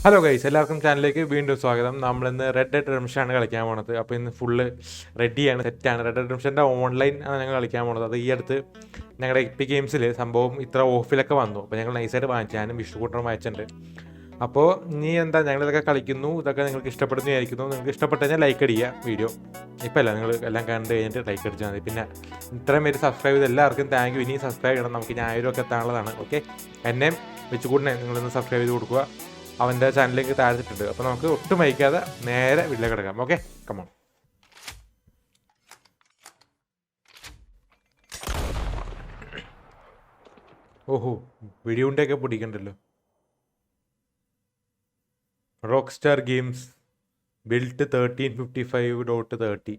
Hello guys, എല്ലാവർക്കും ചാനലിലേക്ക് വീണ്ടും സ്വാഗതം. നമ്മളിന്ന് റെഡ് ഡെഡ് റിഡംഷനാണ് കളിക്കാൻ പോണത്. അപ്പോൾ ഇന്ന് ഫുള്ള് റെഡിയാണ്, സെറ്റാണ്. റെഡ് ഡെഡ് റിഡംഷൻ്റെ ഓൺലൈൻ ആണ് ഞങ്ങൾ കളിക്കാൻ പോണത്. അത് ഈ അടുത്ത് ഞങ്ങളുടെ എപ്പി ഗെയിംസിൽ സംഭവം ഇത്ര ഓഫിലൊക്കെ വന്നു. അപ്പോൾ ഞങ്ങൾ നൈസായിട്ട് വാങ്ങിച്ചു. ഞാനും വിഷുക്കൂട്ടനും വാങ്ങിച്ചിട്ടുണ്ട്. അപ്പോൾ ഇനി എന്താ, ഞങ്ങളിതൊക്കെ കളിക്കുന്നു. ഇതൊക്കെ നിങ്ങൾക്ക് ഇഷ്ടപ്പെടുന്നതായിരിക്കുന്നു. നിങ്ങൾക്ക് ഇഷ്ടപ്പെട്ട് കഴിഞ്ഞാൽ ലൈക്ക് അടിക്കുക വീഡിയോ. ഇപ്പോൾ അല്ല, നിങ്ങൾ എല്ലാം കണ്ട് കഴിഞ്ഞിട്ട് ലൈക്ക് അടിച്ചാൽ മതി. പിന്നെ ഇത്രയും പേര് സബ്സ്ക്രൈബ് ചെയ്ത് എല്ലാവർക്കും താങ്ക് യു. ഇനിയും സബ്സ്ക്രൈബ് ചെയ്യണം. നമുക്ക് 1000 ഒക്കെ എത്താനുള്ളതാണ്. ഓക്കെ, എന്നെയും വിച്ചുകൂട്ടിനെ നിങ്ങളൊന്ന് സബ്സ്ക്രൈബ് ചെയ്ത് കൊടുക്കുക. അവൻ്റെ ചാനലിലേക്ക് താഴ്ത്തിട്ടുണ്ട്. അപ്പോൾ നമുക്ക് ഒട്ടും വൈകാതെ നേരെ വീട്ടിലേക്ക് കിടക്കാം. Okay, come on. ഓഹോ, വെടിയുണ്ടൊക്കെ പിടിക്കണ്ടല്ലോ. Rockstar games built 1355.30.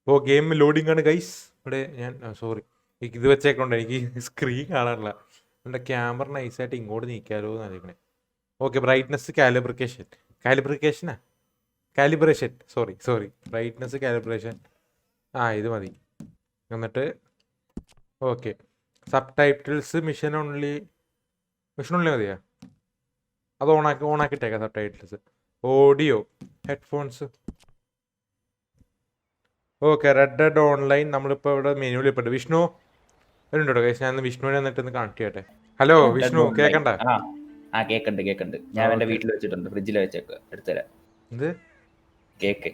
ഓ, ഗെയിം ലോഡിംഗ് ആണ് ഗൈസ്. ഇവിടെ ഞാൻ സോറി, ഇത് വെച്ചേക്കൊണ്ട് എനിക്ക് സ്ക്രീൻ കാണാനില്ല. എൻ്റെ ക്യാമറ നൈസായിട്ട് ഇങ്ങോട്ട് നീക്കാലോ എന്നായിരിക്കണേ. Okay, brightness calibration sorry brightness calibration. ഇത് മതി. എന്നിട്ട് okay, subtitles mission only മതിയാ? അത് ഓണാക്കിട്ടേക്കാം. Subtitles, audio, headphones. Okay, Red Dead Online നമ്മളിപ്പോൾ ഇവിടെ മെനുവിൽ ഇപ്പോൾ ഉണ്ട്. വിഷ്ണു വരുന്നുണ്ടോ ഗൈസ്? ഞാൻ വിഷ്ണുവിനെ എന്നിട്ട് ഒന്ന് കണക്ട് ചെയ്യട്ടെ. ഹലോ വിഷ്ണു, കേക്കണ്ട? കേക്കണ്ട്. ഞാൻ എന്റെ വീട്ടിൽ വെച്ചിട്ടുണ്ട്, ഫ്രിഡ്ജിൽ വെച്ചേക്ക്, എടുത്തരാം. എന്ത് കേക്ക്?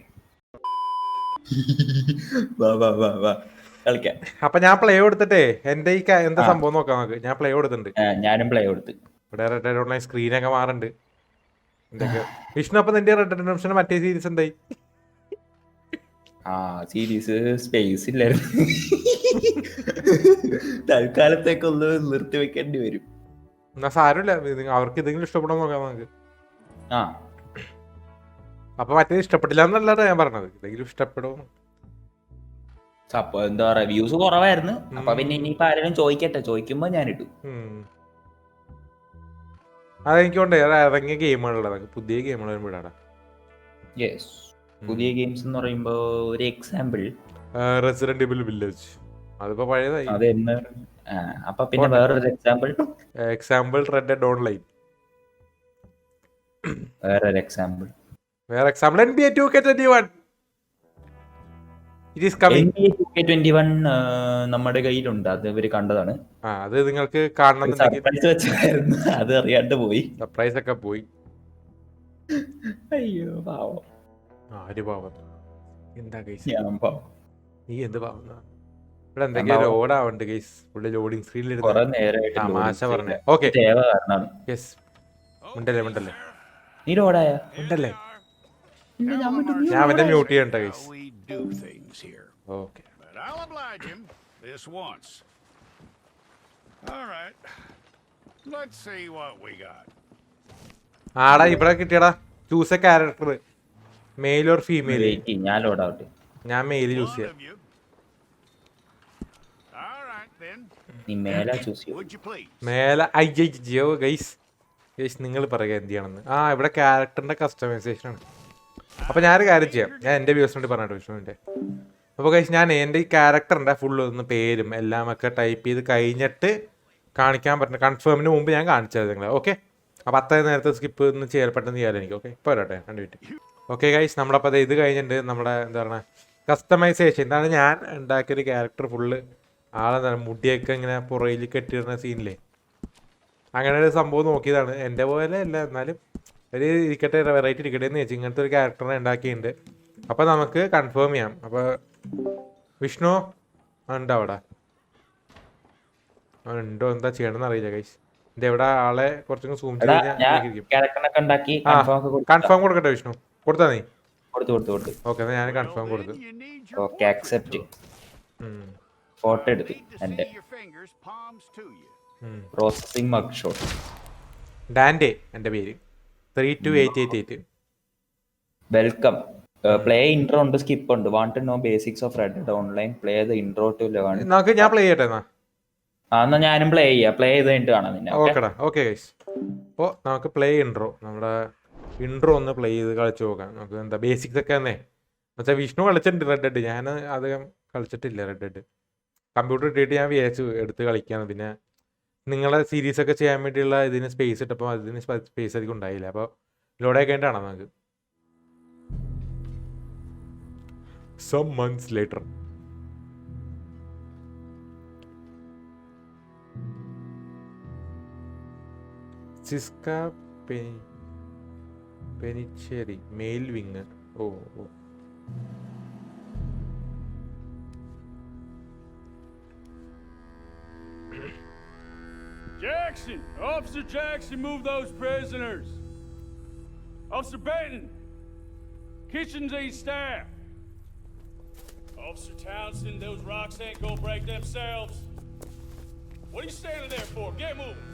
കളിക്കാം. അപ്പൊ ഞാൻ പ്ലേ കൊടുത്തിട്ടേ എന്റെ ഈ എന്താ സംഭവം നോക്കാം നമുക്ക്. ഞാൻ പ്ലേ കൊടുത്തിട്ടുണ്ട്. ഞാനും പ്ലേ കൊടുത്ത്. ഇവിടെ റെഡ് ഡെഡ് ഓൺലൈൻ സ്ക്രീനൊക്കെ മാറുന്നുണ്ട്. എന്തൊക്കെ വിഷ്ണു? അപ്പൊ നിന്റെ റെഡ് ഡെഡ് റിഡംഷൻ മറ്റേ സീരീസ് എന്തായി? സീരീസ് സ്പേസ് ഇല്ലായിരുന്നു. തൽക്കാലത്തേക്കൊന്ന് നിർത്തി വെക്കേണ്ടി വരും. എന്നാ സാരമില്ല, അവർക്ക് ഇതെങ്കിലും ഇഷ്ടപ്പെടാൻ നോക്കാം നമുക്ക്. അപ്പൊ മറ്റേ ഇഷ്ടപ്പെട്ടില്ല എന്നല്ലാതെ ഞാൻ പറഞ്ഞത്, ഇതെങ്കിലും ഇഷ്ടപ്പെടും. അപ്പൊ എന്താ പറയാ, വ്യൂസ് കുറവായിരുന്നു. അപ്പൊ പിന്നെ ഇനിയിപ്പോ ആരെങ്കിലും ചോദിക്കുമ്പോ ഞാൻ ഇട്ടു. അതെനിക്കൊണ്ട് ഇറങ്ങിയ ഗെയിമുകളുള്ളത്, പുതിയ ഗെയിമുകൾ വിടാടാ. യെസ്, പുതിയ ഗെയിംസ് എന്ന് പറയുമ്പോ ഒരു എക്സാമ്പിൾ റെസിഡന്റ് ഇവിൽ വില്ലേജ്. അതിപ്പോ പഴയതായി. അപ്പൊ പിന്നെ വേറൊരു എക്സാമ്പിൾ റെഡ് ഡെഡ് ഓൺലൈൻ. വേറൊരു example NBA 2K21. It is coming. NBA 2K21 നമ്മുടെ കയ്യിലുണ്ട്. അത് ഇവര് കണ്ടതാണ്. അത് നിങ്ങൾക്ക് കാണണമെന്നുണ്ടെങ്കിൽ അത് അറിയാണ്ട് പോയി. സർപ്രൈസ് ഒക്കെ പോയി. അയ്യോ പാവം. ആര് പാവം? എന്താ ഗൈസ്, നീ എന്ത് പാവം? ഇവിടെ എന്തൊക്കെയോ ലോഡാവുണ്ട് ഗൈസ്. ഫുള്ള് ലോഡിങ് സ്ക്രീനിൽ തമാശ പറഞ്ഞേ. Okay, yes. ഉണ്ടല്ലേ നീ ലോഡായ ഉണ്ടല്ലേ? ഞാൻ അവന്റെ മ്യൂട്ട് ചെയ്യണ്ട ഗൈസ്. ഓക്കെ, ആടാ ഇവിടെ കിട്ടിയടാ. Choose a character, male or female. ഞാൻ ലോഡാവട്ടെ. ഞാൻ മെയിൽ ചൂസ് ചെയ്യാം. അയ്യോ ഗൈസ് നിങ്ങൾ പറയുക എന്ത് ചെയ്യണമെന്ന്. ഇവിടെ ക്യാരക്ടറിന്റെ കസ്റ്റമൈസേഷൻ ആണ്. അപ്പൊ ഞാനൊരു കാര്യം ചെയ്യാം, ഞാൻ എന്റെ വ്യൂസിന് വേണ്ടി പറഞ്ഞിട്ട് വിഷ്ണുവിന്റെ. അപ്പോൾ ഗൈസ്, ഞാൻ എൻ്റെ ഈ ക്യാരക്ടറിന്റെ ഫുള്ള് ഒന്ന് പേരും എല്ലാം ഒക്കെ ടൈപ്പ് ചെയ്ത് കഴിഞ്ഞിട്ട് കാണിക്കാൻ പറ്റുന്ന കൺഫേമിന് മുമ്പ് ഞാൻ കാണിച്ചത് നിങ്ങളെ. ഓക്കെ, അപ്പോൾ അത്രയും നേരത്തെ സ്കിപ്പ് ഒന്ന് ചെയ്യാൻ പെട്ടെന്ന് ചെയ്യാൻ എനിക്ക്. ഓക്കെ, ഇപ്പോൾ വരട്ടെ 2 മിനിറ്റ്. ഓക്കെ ഗൈസ്, നമ്മളപ്പോൾ ഇത് കഴിഞ്ഞിട്ട് നമ്മുടെ എന്താ പറയുക കസ്റ്റമൈസേഷൻ. ഇതാണ് ഞാൻ ഉണ്ടാക്കിയൊരു ക്യാരക്ടർ. ഫുള്ള് ആളെന്താണ് മുടിയൊക്കെ ഇങ്ങനെ പുറയിൽ കെട്ടിയിടുന്ന സീനില്ലേ, അങ്ങനെ ഒരു സംഭവം നോക്കിയതാണ്. എൻ്റെ പോലെ അല്ല, എന്നാലും ഒരു ഇരിക്കട്ടെ, വെറൈറ്റി ഇരിക്കട്ടെ എന്ന് വെച്ചാൽ ഇങ്ങനത്തെ ഒരു ക്യാരക്ടറിനെ ഉണ്ടാക്കിയിട്ടുണ്ട്. അപ്പോൾ നമുക്ക് കൺഫേം ചെയ്യാം. അപ്പോൾ വിഷ്ണു ഉണ്ടോ അവിടെ? അവനുണ്ടോ, എന്താ ചെയ്യണമെന്ന് അറിയില്ല ഗൈസ്. എവിടെ ആളെ കുറച്ചും സൂം ചെയ്ത് കൺഫേം കൊടുക്കട്ടെ വിഷ്ണു? കൊടുത്താ നീ? ഓക്കെ, എന്നാൽ ഞാൻ കൺഫേം കൊടുത്തു. ഫോട്ടോ എടുത്തു എന്റെ പ്രോസസിംഗ് മഗ് ഷോട്ട്. ഡാൻറ്റെ എൻ്റെ പേര് 32888. വെൽക്കം. പ്ലേ ഇൻട്രോ ഉണ്ട്, സ്കിപ്പ് ഉണ്ട്. Want to know basics of Red Dead Online. Play the intro to eleven. നമുക്ക് ഞാൻ പ്ലേ ചെയ്യട്ടെ എന്നാ? എന്നാ ഞാനും പ്ലേ ചെയ്യാം. പ്ലേ ചെയ്ത് കഴിഞ്ഞിട്ട് കാണാം നിന്നെ. ഓക്കെടാ. ഓക്കെ ഗൈസ്, അപ്പോൾ നമുക്ക് പ്ലേ ഇൻട്രോ, നമ്മുടെ ഇൻട്രോ ഒന്ന് പ്ലേ ചെയ്ത് കളിച്ചു നോക്കാം. നമുക്ക് എന്താ ബേസിക്സ് ഒക്കെ തന്നെ എന്നുവെച്ചാൽ വിഷ്ണു കളിച്ചിട്ടുണ്ട് റെഡ് ഡെഡ്. ഞാൻ അധികം കളിച്ചിട്ടില്ല റെഡ് ഡെഡ്. കമ്പ്യൂട്ടർ ഇട്ടിട്ട് ഞാൻ വിചാരിച്ചു എടുത്ത് കളിക്കാന്ന്. പിന്നെ നിങ്ങളെ സീരീസൊക്കെ ചെയ്യാൻ വേണ്ടിയുള്ള ഇതിന് സ്പേസ് ഇട്ടപ്പോൾ അതിന് സ്പേസ് അധികം ഉണ്ടായില്ല. അപ്പോൾ ലോഡായി കഴിഞ്ഞിട്ടാണോ നമുക്ക്? Some months later. Siska Penicheri, male winger. Oh. Jackson! Officer Jackson, move those prisoners! Officer Benton! Kitchens ain't staff! Officer Townsend, those rocks ain't gonna break themselves. What are you standing there for? Get moving!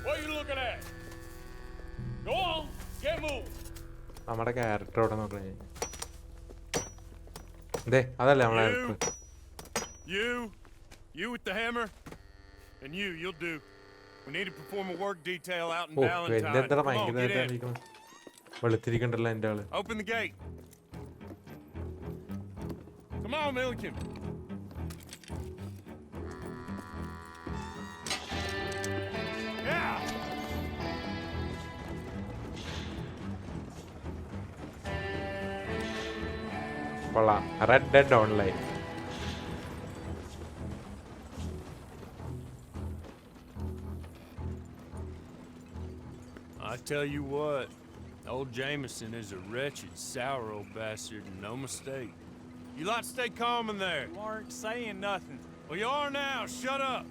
What are you looking at? Go on, get moving! നമ്മുടെ character അവിടെ നോക്കണേ. അതല്ലേ നമ്മളെ You with the hammer? And you'll do. We need to perform a work detail out in Valentine. എന്തെന്താ Come on, get in. വെളുത്തിരിക്കണ്ടല്ലോ എൻ്റെ ആള്. Open the gate. Come on, Milliken. Yeah. കൊള്ളാം. Red Dead online. I tell you what, old Jameson is a wretched, sour old bastard, and no mistake. You lot stay calm in there. You aren't saying nothing. Well, you are now. Shut up.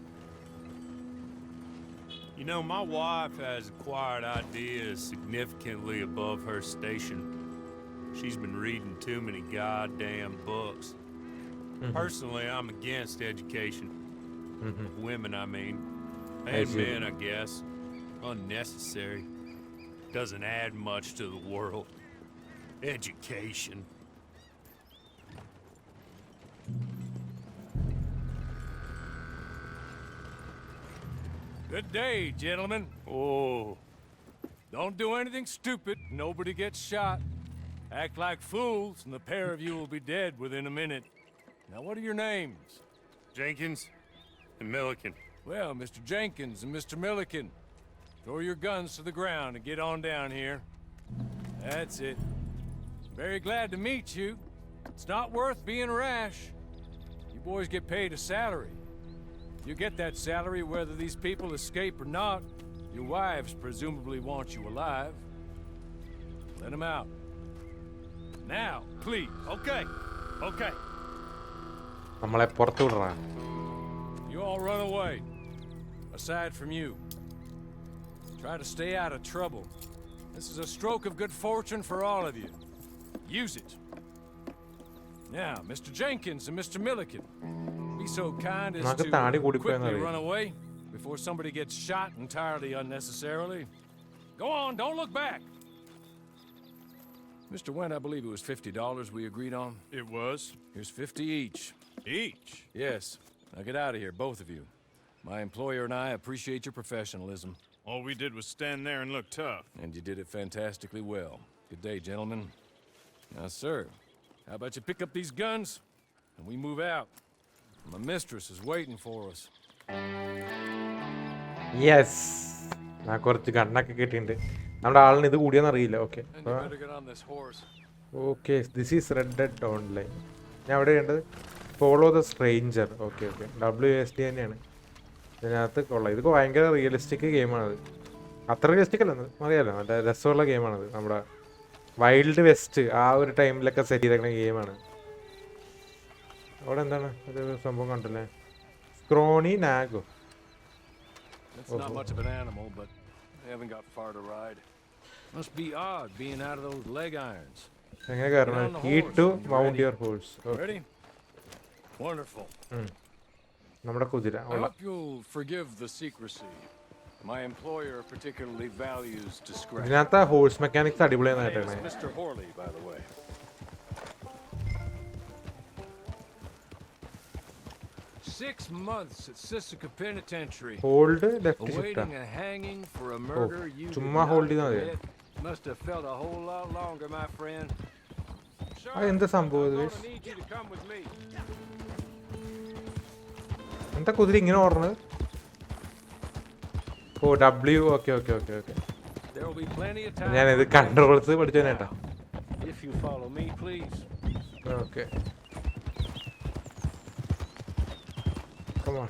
You know, my wife has acquired ideas significantly above her station. She's been reading too many goddamn books. Personally, I'm against education. Women, I mean. And men, I guess. Unnecessary. Doesn't add much to the world. Education. Good day, gentlemen. Oh. Don't do anything stupid. Nobody gets shot. Act like fools, and the pair of you will be dead within a minute. Now, what are your names? Jenkins and Milliken. Well, Mr. Jenkins and Mr. Milliken, throw your guns to the ground and get on down here. That's it. Very glad to meet you. It's not worth being rash. You boys get paid a salary. You get that salary whether these people escape or not. Your wives presumably want you alive. Let them out. Now, please. Okay. നമ്മളെ പുറത്തു വിടറാ. You all run away. Aside from you. Try to stay out of trouble. This is a stroke of good fortune for all of you. Use it. Now, Mr. Jenkins and Mr. Milliken, be so kind as to quickly run away before somebody gets shot entirely unnecessarily. Go on, don't look back. Mr. Wendt, I believe it was $50 we agreed on. It was. Here's 50 each. Each? Yes. Now get out of here, both of you. My employer and I appreciate your professionalism. All we did was stand there and look tough. And you did it fantastically well. Good day, gentlemen. Now, sir, how about you pick up these guns and we move out? My mistress is waiting for us. Yes, ഞാൻ കുറച്ച് ഗണ്ണൊക്കെ കിട്ടിയിട്ടുണ്ട്. നമ്മുടെ ആളിന് ഇത് കൂടിയെന്ന് അറിയില്ല. Okay this is red Dead online. ഞാൻ എവിടെ ചെയ്യേണ്ടത്? Follow the stranger. Okay WSD തന്നെയാണ് ഇതിനകത്ത്. കൊള്ളാം. ഇത് ഭയങ്കര റിയലിസ്റ്റിക് ഗെയിമാണത്. അത്ര റിയലിസ്റ്റിക് അല്ല, അറിയാലോ, നല്ല രസമുള്ള ഗെയിമാണത്. നമ്മുടെ വൈൽഡ് വെസ്റ്റ് ആ ഒരു ടൈമിലൊക്കെ സെറ്റ് ചെയ്തേക്കുന്ന ഗെയിമാണ്. അവിടെ എന്താണ് ഒരു സംഭവം കണ്ടല്ലേ? സ്ക്രോണി നാഗോ. It's not much of an animal, but they haven't got far to ride. Must be odd being out of those leg irons. എങ്ങനെ കയറണം? E to mount your horse. Ready? Wonderful. നമ്മുടെ കുതിര. I hope you'll forgive the secrecy. My employer particularly values discretion. ഇതിനകത്ത് horse mechanics അടിപൊളിയായിട്ടാണ്. Mr. Horley, by the way. 6 months at Sisika Penitentiary. Hold left shift. Awaiting a hanging for a murder you ചുമ്മാ hold ചെയ്താൽ മതി. must have felt a whole lot longer, my friend. എന്ത് സംഭവം ഇത്? Need you to come with me. എന്താ കുതിര ഇങ്ങനെ ഓടുന്നത്? Oh W okay okay okay okay. There will be plenty of time. ഞാനിത് കൺട്രോൾസ് പഠിച്ചേട്ടാ. If you follow me, please. Okay. Come on.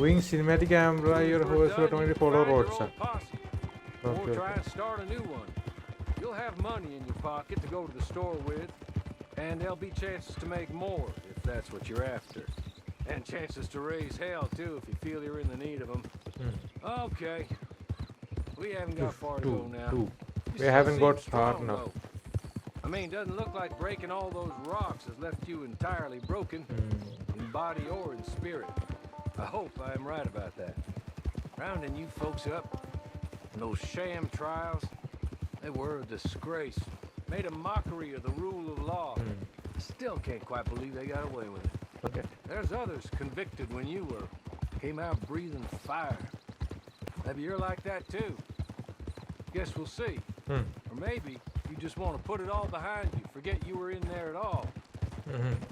Wing cinematic camera, your horse will automatically follow roads. Or try and start a new one. You'll have money in your pocket to go to the store with, and there'll be chances to make more if that's what you're after. And chances to raise hell too if you feel you're in the need of them. Okay. We haven't got far to go now. We haven't got far now. I mean, doesn't look like breaking all those rocks has left you entirely broken, in body or in spirit. I hope I am right about that. Rounding you folks up, and those sham trials, they were a disgrace. Made a mockery of the rule of law. Still can't quite believe they got away with it. Okay. There's others convicted when you were. Came out breathing fire. Maybe you're like that too. Guess we'll see. Or maybe you just want to put it all behind you, forget you were in there at all.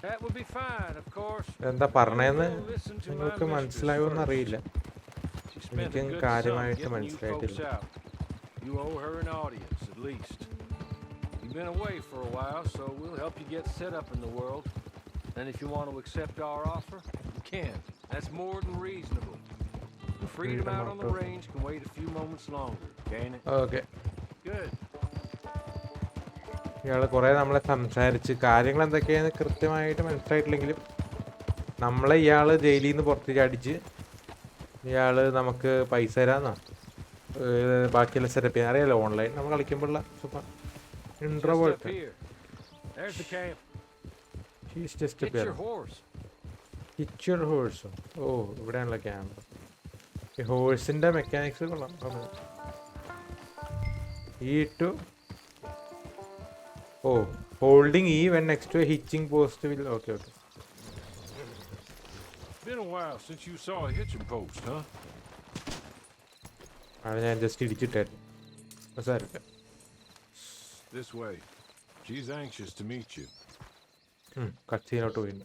That would be fine, of course. എന്താ പറഞ്ഞതെന്ന് നിങ്ങൾക്ക് മനസ്സിലായോന്ന് അറിയില്ല. എനിക്കും കാര്യമായിട്ട് മനസ്സിലായിട്ടില്ല. You owe her an audience, at least. You've been away for a while, so we'll help you get set up in the world. And if you want to accept our offer, you can. That's more than reasonable. The freedom out on the range can wait a few moments longer, can't it? Okay. Good. ഇയാൾ കുറേ നമ്മളെ സംസാരിച്ച് കാര്യങ്ങൾ എന്തൊക്കെയാണെന്ന് കൃത്യമായിട്ട് മനസ്സിലായിട്ടില്ലെങ്കിലും നമ്മളെ ഇയാൾ ജയിലിൽ നിന്ന് പുറത്തേക്ക് അടിച്ച് ഇയാൾ നമുക്ക് പൈസ തരാമെന്നാ ബാക്കിയെല്ലാം സെറ്റപ്പ് ചെയ്യാൻ അറിയാലോ ഓൺലൈൻ നമ്മൾ കളിക്കുമ്പോഴുള്ള സൂപ്പർ ഇൻട്രോ പോയിട്ട് കിച്ചർ ഹോഴ്സ്. ഓ ഇവിടെയാണല്ലോ ക്യാമറ. ഈ ഹോഴ്സിൻ്റെ മെക്കാനിക്സ് കൊള്ളാം. E2. Oh, holding E when next to a hitching post will. Okay, okay. Been a while since you saw a hitching post, huh? I just idiot. Sorry. This way. She's anxious to meet you. Cutscene out to win.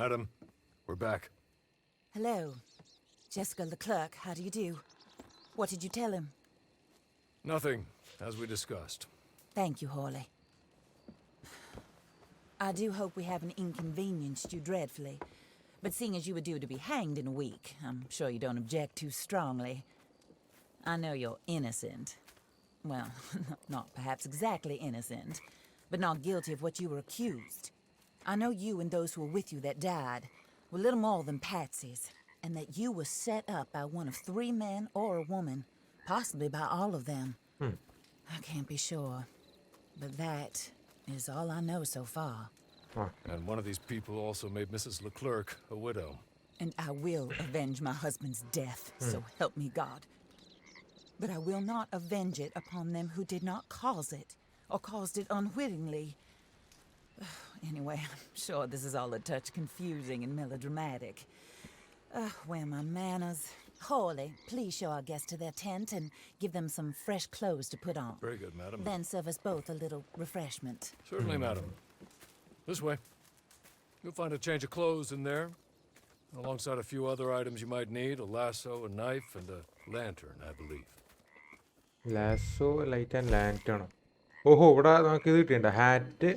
Madam, we're back. Hello. Jessica the clerk, how do you do? What did you tell him? Nothing, as we discussed. Thank you, Hawley. I do hope we haven't inconvenienced you dreadfully. But seeing as you were due to be hanged in a week, I'm sure you don't object too strongly. I know you're innocent. Well, not perhaps exactly innocent, but not guilty of what you were accused. I know you and those who were with you that died were little more than patsies, and that you were set up by one of 3 men or a woman, possibly by all of them. I can't be sure, but that is all I know so far. And one of these people also made Mrs. Leclerc a widow. And I will avenge my husband's death, so help me God. But I will not avenge it upon them who did not cause it, or caused it unwittingly. Anyway, I'm sure this is all a touch confusing and melodramatic. Where are my manners? Hawley, please show our guests to their tent and give them some fresh clothes to put on. Very good, madam. Then serve us both a little refreshment. Certainly, madam. This way. You'll find a change of clothes in there, alongside a few other items you might need, a lasso, a knife, and a lantern, I believe. Lasso, light and lantern. Oh, ഇവിടെ നമുക്ക് ഇത് കിട്ടിയിട്ടുണ്ട്. Hat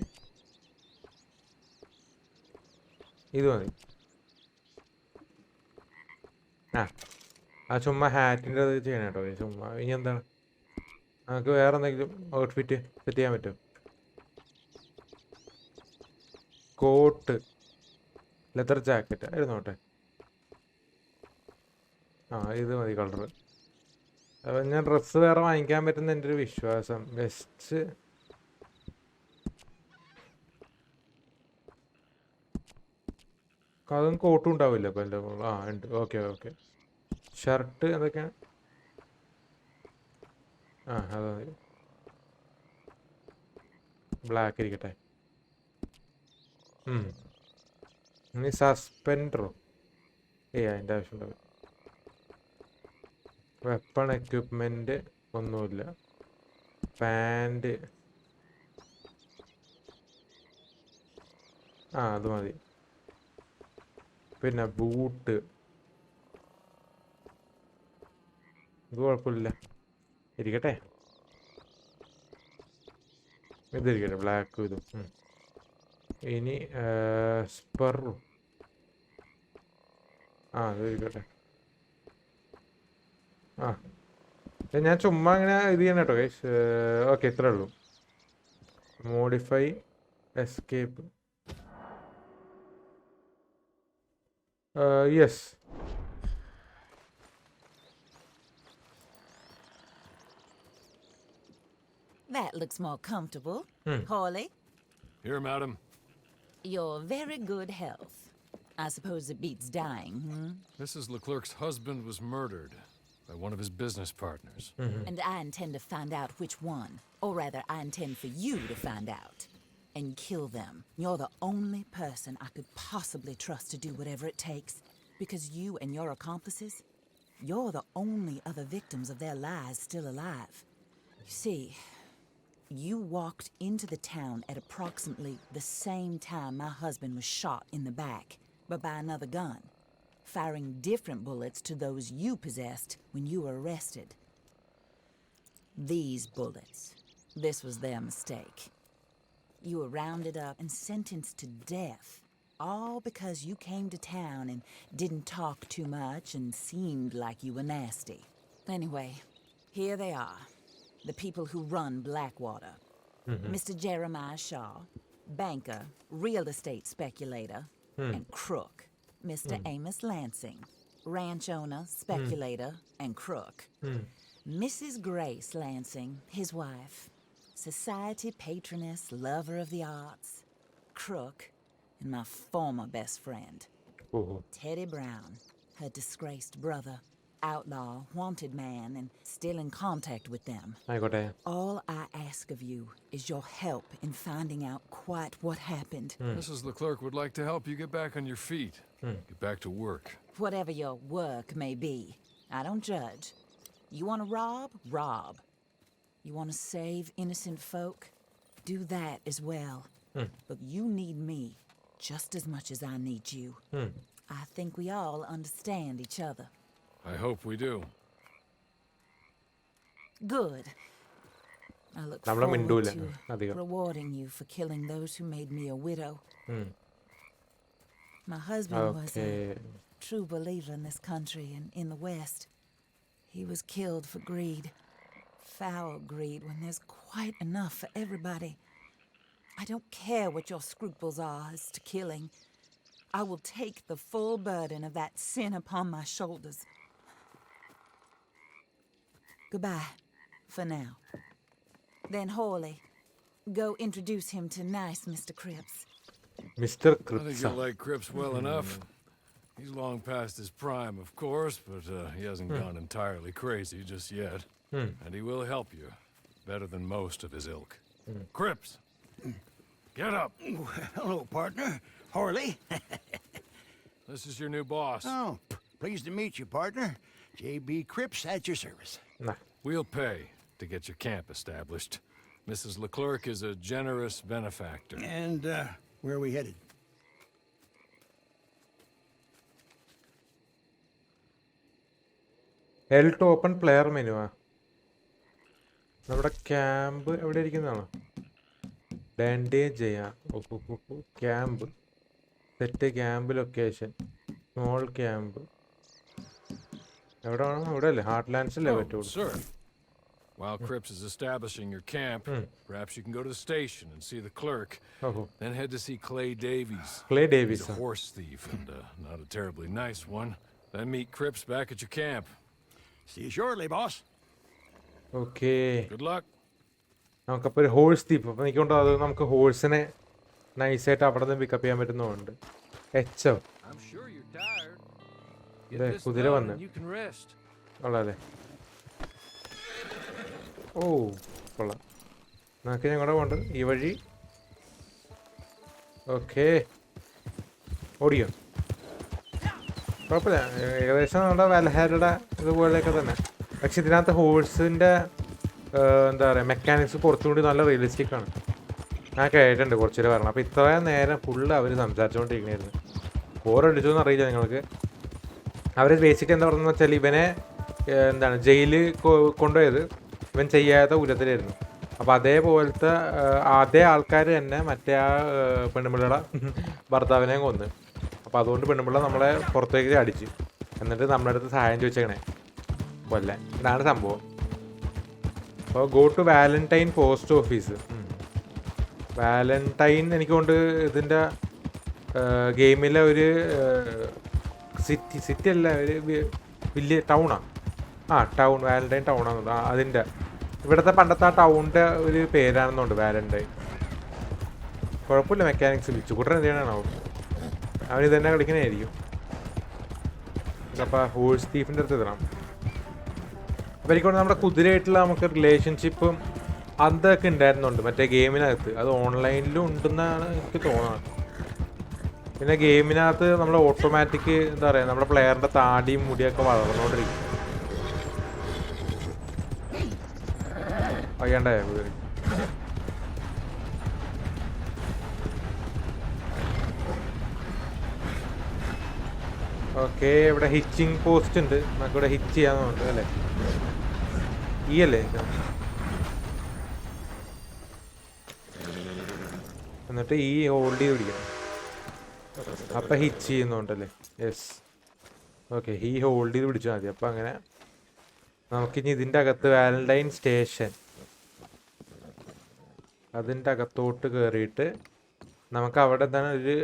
ഇത് മതി. ആ ചുമ്മാ ഹാറ്റിൻ്റെ അത് ചെയ്യണം കേട്ടോ. ചുമ്മാ ഇനി എന്താണ് നമുക്ക് വേറെ എന്തെങ്കിലും ഔട്ട്ഫിറ്റ് സെറ്റ് ചെയ്യാൻ പറ്റും? കോട്ട്, ലെതർ ജാക്കറ്റ് ആയിരുന്നോട്ടെ. ഇത് മതി കളറ്. അപ്പം ഞാൻ ഡ്രസ്സ് വേറെ വാങ്ങിക്കാൻ പറ്റുന്ന എൻ്റെ ഒരു വിശ്വാസം. വെസ്റ്റ് അതും കോട്ടും ഉണ്ടാവില്ല ഇപ്പം എൻ്റെ ഉണ്ട്. Okay okay. ഷർട്ട് എന്തൊക്കെയാണ്? അത് മതി. ബ്ലാക്ക് ഇരിക്കട്ടെ. ഇനി സസ്പെൻഡറോ? അതിൻ്റെ ആവശ്യമുണ്ടാവും. വെപ്പൺ എക്യുപ്മെൻറ്റ് ഒന്നുമില്ല. പാൻറ് ആ അത് മതി. പിന്നെ ബൂട്ട് ഇത് കുഴപ്പമില്ല, ഇരിക്കട്ടെ. ഇതിരിക്കട്ടെ, ബ്ലാക്ക് ഇതും. ഇനി സ്പെറും ഇത് ഇരിക്കട്ടെ. ഞാൻ ചുമ്മാ ഇങ്ങനെ ഇത് ചെയ്യണം കേട്ടോ ഗൈസ്. ഓക്കെ, ഇത്രേ ഉള്ളൂ. Modify escape. Yes. That looks more comfortable. Hawley, Here, madam. you're very good health. I suppose it beats dying, Mrs. Leclerc's husband was murdered by one of his business partners. And I intend to find out which one. Or rather, I intend for you to find out. And kill them. You're the only person I could possibly trust to do whatever it takes. Because you and your accomplices, you're the only other victims of their lies still alive. You see, you walked into the town at approximately the same time my husband was shot in the back, but by another gun, firing different bullets to those you possessed when you were arrested. These bullets, this was their mistake. You were rounded up and sentenced to death, all because you came to town and didn't talk too much and seemed like you were nasty. Anyway, here they are, the people who run Blackwater. Mr. Jeremiah Shaw, banker, real estate speculator, and crook. Mr. Amos Lansing, ranch owner, speculator, and crook. Mrs. Grace Lansing, his wife, society patroness, lover of the arts, crook, and my former best friend. Teddy Brown, her disgraced brother, outlaw, wanted man, and still in contact with them. ആയിക്കോട്ടെ. All I ask of you is your help in finding out quite what happened. Mrs. Leclerc would like to help you get back on your feet. Get back to work. Whatever your work may be, I don't judge. You want to rob? Rob. You want to save innocent folk? Do that as well. But you need me just as much as I need you. I think we all understand each other. I hope we do. Good. I look നമ്മളെ forward മിണ്ടൂല to അധികം. rewarding you for killing those who made me a widow. My husband was okay. a true believer in this country and in the West. He was killed for greed. Foul greed when there's quite enough for everybody. I don't care what your scruples are as to killing. I will take the full burden of that sin upon my shoulders. Goodbye, for now. Then Hawley, go introduce him to nice Mr. Cripps. Mister I think Cripps. you'll like Cripps well enough. He's long past his prime, of course, but he hasn't gone entirely crazy just yet. And he will help you better than most of his ilk. Cripps, get up. Hello, partner. Harley. This is your new boss. Oh, pleased to meet you, partner. J.B. Cripps at your service. We'll pay to get your camp established. Mrs. Leclerc is a generous benefactor. And, where are we headed? L two open player മെനുവാ. നമ്മുടെ camp എവിടെ ഇരിക്കുന്നതാണോ? ഡാൻഡേ ചെയ്യാം. Camp set camp location small camp എവിടെ വേണം? ഇവിടെ അല്ലേ? ഹാർട്ട്ലാൻഡ്സിലേ Oh, പറ്റുള്ളൂ. sir. While Cripps is establishing your camp, perhaps you can go to the station and see the clerk. ഓഹോ, Then head to see Clay Davies. Clay He's Davis. a horse thief and not a terribly nice one. Then meet Cripps back at your camp. See you shortly, boss. Okay, Good luck. നമുക്കപ്പോൾ ഒരു horse തീപ്പ്. അപ്പോൾ എനിക്കൊണ്ട് അത് നമുക്ക് ഹോഴ്സിനെ നൈസായിട്ട് അവിടെ നിന്ന് pickup ചെയ്യാൻ പറ്റുന്നതുകൊണ്ട് echo I'm sure you're tired. Get this കുതിര done വന്ന്. and you can rest. ഉള്ളതല്ലേ? ഓ കൊള്ളാം. നമുക്ക് ഞങ്ങളുടെ പോണ്ട് ഈ വഴി. ഓക്കെ, ഓടിയോ? കുഴപ്പമില്ല, ഏകദേശം നമ്മുടെ വലഹാരുടെ ഇതുപോലെയൊക്കെ തന്നെ. പക്ഷെ ഇതിനകത്ത് ഹോഴ്സിൻ്റെ എന്താ പറയുക മെക്കാനിക്സ് കുറച്ചുകൂടി നല്ല റിയലിസ്റ്റിക് ആണ്. ഞാൻ കേട്ടിട്ടുണ്ട് കുറച്ചുപേര് പറഞ്ഞു. അപ്പോൾ ഇത്രയും നേരം ഫുള്ള് അവർ സംസാരിച്ചുകൊണ്ടിരിക്കണായിരുന്നു. ബോറടിച്ചു എന്ന് അറിയില്ല നിങ്ങൾക്ക്. അവർ ബേസിക് എന്താ പറഞ്ഞതെന്ന് വെച്ചാൽ ഇവനെ എന്താണ് ജയിലിൽ കൊണ്ടുപോയത് ഇവൻ ചെയ്യാത്ത കുറ്റത്തിലായിരുന്നു. അപ്പോൾ അതേപോലത്തെ അതേ ആൾക്കാർ തന്നെ മറ്റേ ആ പെണ്ണുമ്പിള്ളയുടെ ഭർത്താവിനെ കൊന്ന്. അപ്പോൾ അതുകൊണ്ട് പെണ്ണുമ്പിള്ള നമ്മളെ പുറത്തേക്ക് അടിച്ചു. എന്നിട്ട് നമ്മുടെ അടുത്ത് സഹായം ചോദിച്ചേക്കണേ കൊല്ലാൻ. ഇതാണ് സംഭവം. അപ്പോൾ go to Valentine post office. Valentine എനിക്ക് കൊണ്ട് ഇതിൻ്റെ ഗെയിമിലെ ഒരു സിറ്റി അല്ല, ഒരു വലിയ ടൗണാണ്. Town Valentine ടൗണാണെന്നുണ്ട്. അതിൻ്റെ ഇവിടുത്തെ പണ്ടത്തെ ആ ടൗണിൻ്റെ ഒരു പേരാണെന്നുണ്ട് വാലന്റൈൻ. കുഴപ്പമില്ല. മെക്കാനിക്സ് വിച്ചുകൂട്ടൻ എന്ത് ചെയ്യണോ അവനിത് തന്നെ കളിക്കണായിരിക്കും. അപ്പോൾ ഹോഴ്സ് സ്റ്റീഫിൻ്റെ അടുത്ത് ഇടണം. അപ്പോൾ എനിക്കൊണ്ട് നമ്മുടെ കുതിരയായിട്ടുള്ള നമുക്ക് റിലേഷൻഷിപ്പും അതൊക്കെ ഉണ്ടായിരുന്നുണ്ട് മറ്റേ ഗെയിമിനകത്ത്. അത് ഓൺലൈനിലും ഉണ്ടെന്നാണ് എനിക്ക് തോന്നുന്നത്. പിന്നെ ഗെയിമിനകത്ത് നമ്മൾ ഓട്ടോമാറ്റിക് എന്താ പറയുക, നമ്മുടെ പ്ലെയറിൻ്റെ താടിയും മുടിയൊക്കെ വളർന്നുകൊണ്ടിരിക്കും. അറിയണ്ടേ കുതിര. ഓക്കെ, ഇവിടെ ഹിച്ചിങ് പോസ്റ്റ് ഉണ്ട്. നമുക്കിവിടെ ഹിച്ച് ചെയ്യാന്നുണ്ട് അല്ലേ? ഈ അല്ലേ? എന്നിട്ട് ഈ ഹോൾഡ് ചെയ്ത് പിടിക്കണം. അപ്പം ഹിച്ച് ചെയ്യുന്നുണ്ടല്ലേ? യെസ്. ഓക്കെ, ഈ ഹോൾഡ് ചെയ്ത് പിടിച്ചാൽ മതി. അപ്പം അങ്ങനെ നമുക്കിനി ഇതിൻ്റെ അകത്ത് വാലന്റൈൻ സ്റ്റേഷൻ, അതിൻ്റെ അകത്തോട്ട് കയറിയിട്ട് നമുക്ക് അവിടെ എന്താണ് ഒരു